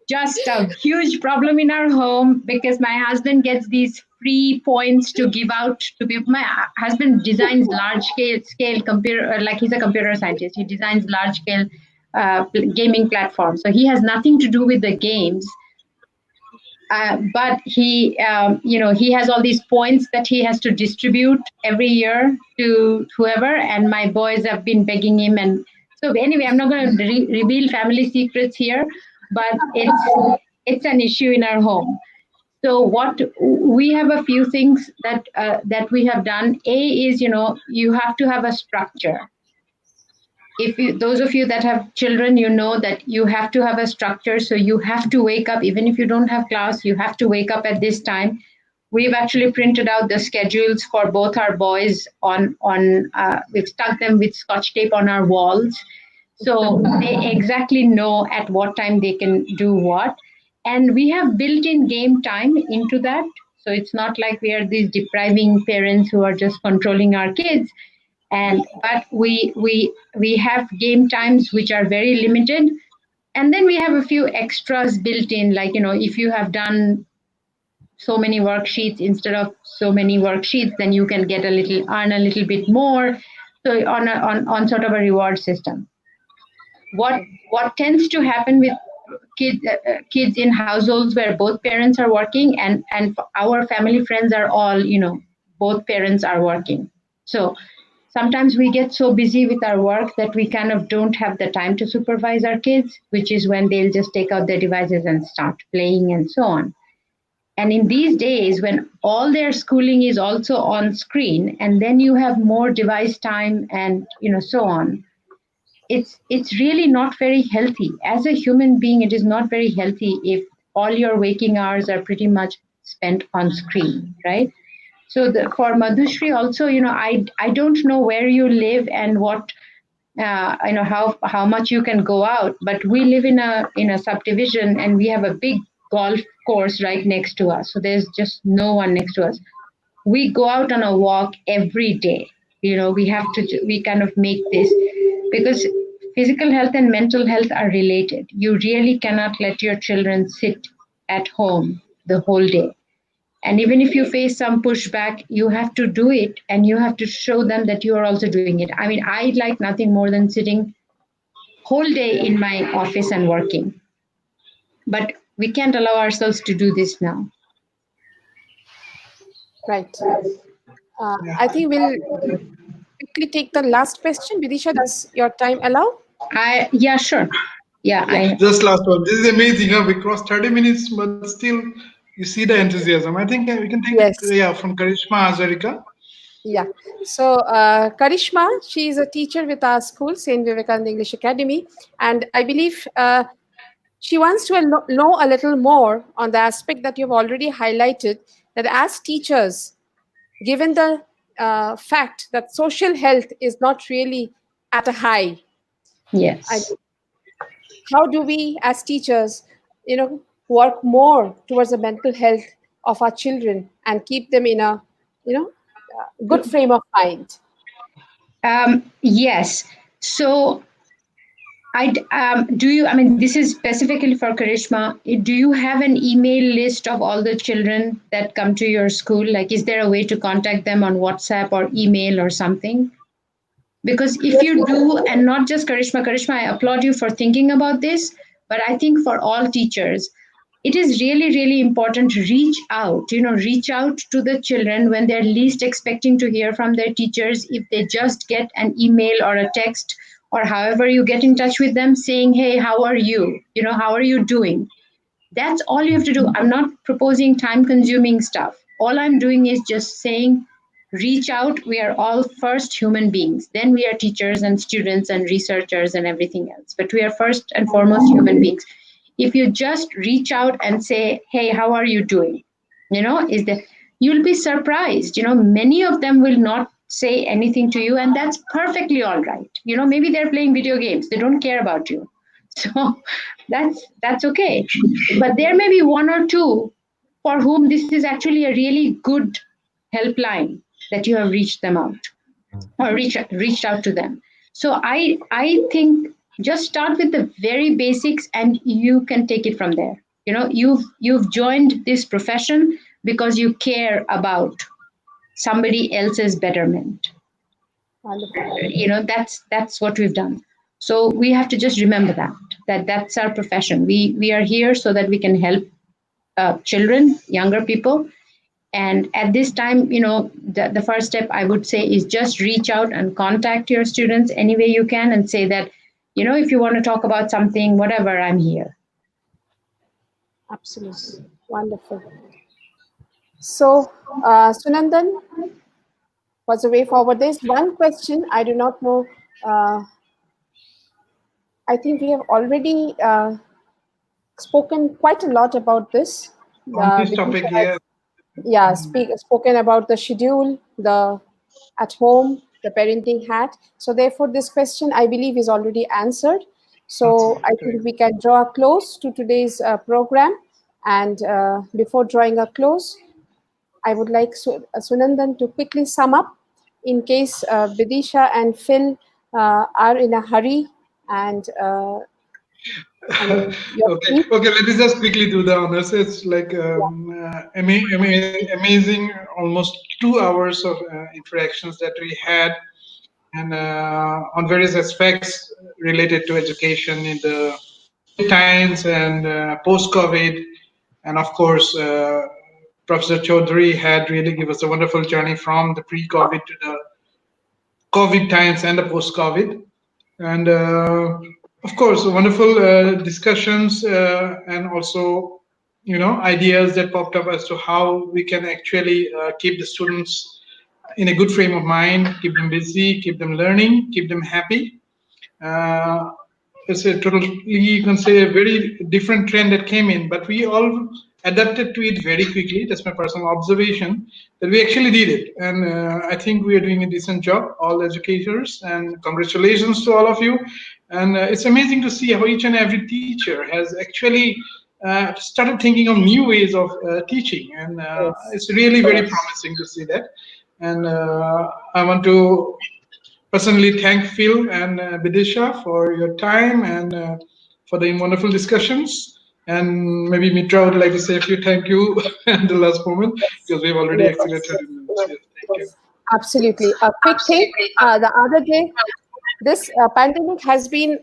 just a huge problem in our home, because my husband gets these free points to give out to people. My husband designs large scale computer, like he's a computer scientist. He designs large scale gaming platforms. So he has nothing to do with the games. But he has all these points that he has to distribute every year to whoever. And my boys have been begging him. And so anyway, I'm not going to reveal family secrets here, but it's an issue in our home. So what we have a few things that we have done. A is, you have to have a structure. Those of you that have children, you know that you have to have a structure. So you have to wake up, even if you don't have class, you have to wake up at this time. We've actually printed out the schedules for both our boys we've stuck them with Scotch tape on our walls. So they exactly know at what time they can do what. And we have built-in game time into that. So it's not like we are these depriving parents who are just controlling our kids. But we have game times which are very limited. And then we have a few extras built in, like, if you have done so many worksheets instead of so many worksheets, then you can earn a little bit more. So on sort of a reward system. What tends to happen with kids in households where both parents are working, and our family friends are all, both parents are working. So sometimes we get so busy with our work that we kind of don't have the time to supervise our kids, which is when they'll just take out their devices and start playing and so on. And in these days, when all their schooling is also on screen, and then you have more device time and so on, it's really not very healthy. As a human being, it is not very healthy if all your waking hours are pretty much spent on screen, right? So for Madhusri also, I don't know where you live and what how much you can go out. But we live in a subdivision, and we have a big golf course right next to us. So there's just no one next to us. We go out on a walk every day. We kind of make this, because physical health and mental health are related. You really cannot let your children sit at home the whole day. And even if you face some pushback, you have to do it, and you have to show them that you are also doing it. I mean, I like nothing more than sitting whole day in my office and working. But we can't allow ourselves to do this now. Right. I think we'll quickly take the last question. Bidisha, does your time allow? Yeah, sure. Yeah. Just last one. This is amazing. Huh? We crossed 30 minutes, but still you see the enthusiasm. I think we can take it from Karishma Hazarika. Yeah. So Karishma, she is a teacher with our school, St. Vivekananda English Academy. And I believe she wants to know a little more on the aspect that you've already highlighted, that as teachers, given the fact that social health is not really at a high. Yes. How do we as teachers, work more towards the mental health of our children and keep them in a, good frame of mind? Yes. So this is specifically for Karishma. Do you have an email list of all the children that come to your school? Like, is there a way to contact them on WhatsApp or email or something? Because if you do, and not just Karishma, I applaud you for thinking about this, but I think for all teachers, it is really, really important to reach out to the children when they're least expecting to hear from their teachers. If they just get an email or a text, or however you get in touch with them saying, hey, how are you? How are you doing? That's all you have to do. I'm not proposing time-consuming stuff. All I'm doing is just saying, reach out. We are all first human beings. Then we are teachers and students and researchers and everything else. But we are first and foremost human beings. If you just reach out and say, hey, how are you doing? You'll be surprised. Many of them will not say anything to you, and that's perfectly all right. Maybe they're playing video games. They don't care about you. So that's okay. But there may be one or two for whom this is actually a really good helpline that you have reached them out or reached out to them. So I think just start with the very basics, and you can take it from there. You've joined this profession because you care about somebody else's betterment. Wonderful. That's what we've done. So we have to just remember that's our profession. We are here so that we can help children, younger people. And at this time, the first step I would say is just reach out and contact your students any way you can and say that, if you want to talk about something, whatever, I'm here. Absolutely. Wonderful. So, Sunandan, what's the way forward? There's one question I do not know. I think we have already spoken quite a lot about this. On this topic, Spoken about the schedule, the at home, the parenting hat. So therefore, this question I believe is already answered. So I think we can draw a close to today's program. And before drawing a close, I would like Sunandan to quickly sum up in case Bidisha and Phil are in a hurry and okay, let me just quickly do the honors. It's like amazing, almost 2 hours of interactions that we had, and on various aspects related to education in the COVID times and post-COVID, and of course, Professor Choudhury had really given us a wonderful journey from the pre-COVID to the COVID times and the post-COVID, and of course, wonderful discussions and also, ideas that popped up as to how we can actually keep the students in a good frame of mind, keep them busy, keep them learning, keep them happy. It's a totally, you can say, a very different trend that came in, but we all adapted to it very quickly. That's my personal observation, that we actually did it. And I think we are doing a decent job, all educators, and congratulations to all of you. And it's amazing to see how each and every teacher has actually started thinking of new ways of teaching. And it's really very promising to see that. And I want to personally thank Phil and Bidisha for your time and for the wonderful discussions. And maybe Mitra would like to say a few thank you at the last moment, because we've already exceeded 30 minutes. Yes, thank you. Absolutely. A quick thing, the other day, this pandemic has been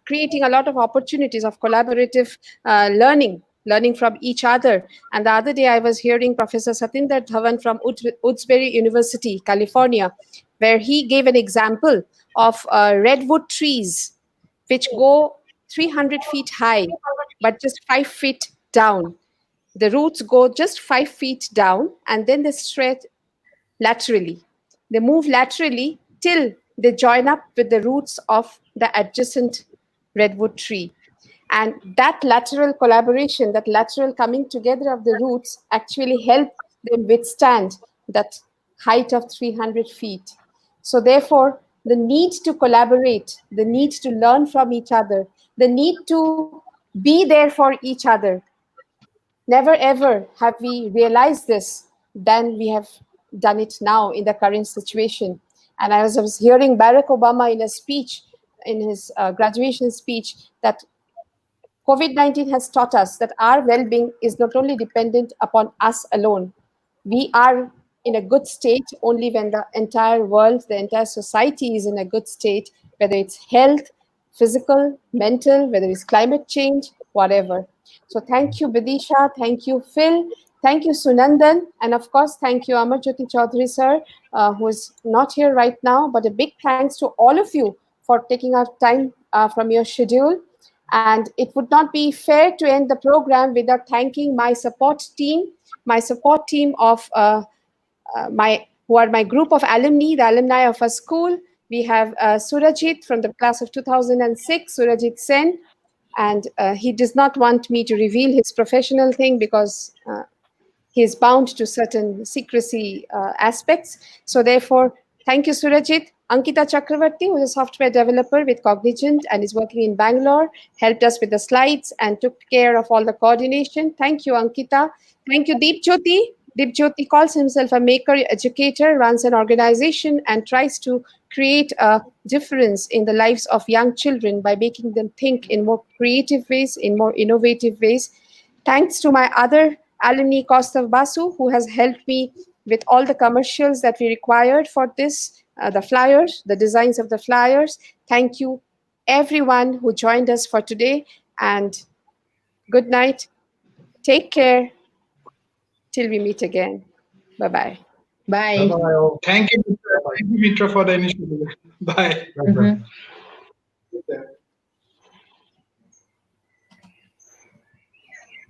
creating a lot of opportunities of collaborative learning from each other. And the other day I was hearing Professor Satinder Dhawan from Woodsbury University, California, where he gave an example of redwood trees which go 300 feet high, but just 5 feet down. The roots go just 5 feet down, and then they stretch laterally. They move laterally till they join up with the roots of the adjacent redwood tree. And that lateral collaboration, that lateral coming together of the roots actually help them withstand that height of 300 feet. So therefore, the need to collaborate, the need to learn from each other, the need to be there for each other. Never ever have we realized this than we have done it now in the current situation. And I was hearing Barack Obama in a speech, in his graduation speech, that COVID-19 has taught us that our well-being is not only dependent upon us alone. We are in a good state only when the entire world, the entire society is in a good state, whether it's health, physical, mental, whether it's climate change, whatever. So thank you, Bidisha. Thank you, Phil. Thank you, Sunandan. And of course, thank you, Amarjyoti Choudhury, sir, who is not here right now. But a big thanks to all of you for taking out time from your schedule. And it would not be fair to end the program without thanking my support team of who are my group of alumni, the alumni of our school. We have Surajit from the class of 2006, Surajit Sen, and he does not want me to reveal his professional thing because he is bound to certain secrecy aspects. So therefore, thank you, Surajit. Ankita Chakraborty, who is a software developer with Cognizant and is working in Bangalore, helped us with the slides and took care of all the coordination. Thank you, Ankita. Thank you, Deepjyoti. Deepjyoti calls himself a maker educator, runs an organization, and tries to create a difference in the lives of young children by making them think in more creative ways, in more innovative ways. Thanks to my other alumni, Kaustav Basu, who has helped me with all the commercials that we required for this, the flyers, the designs of the flyers. Thank you, everyone who joined us for today, and good night. Take care till we meet again. Bye-bye. Bye. Bye-bye all. Thank you, Mitra, for the initiative. Bye. Bye-bye.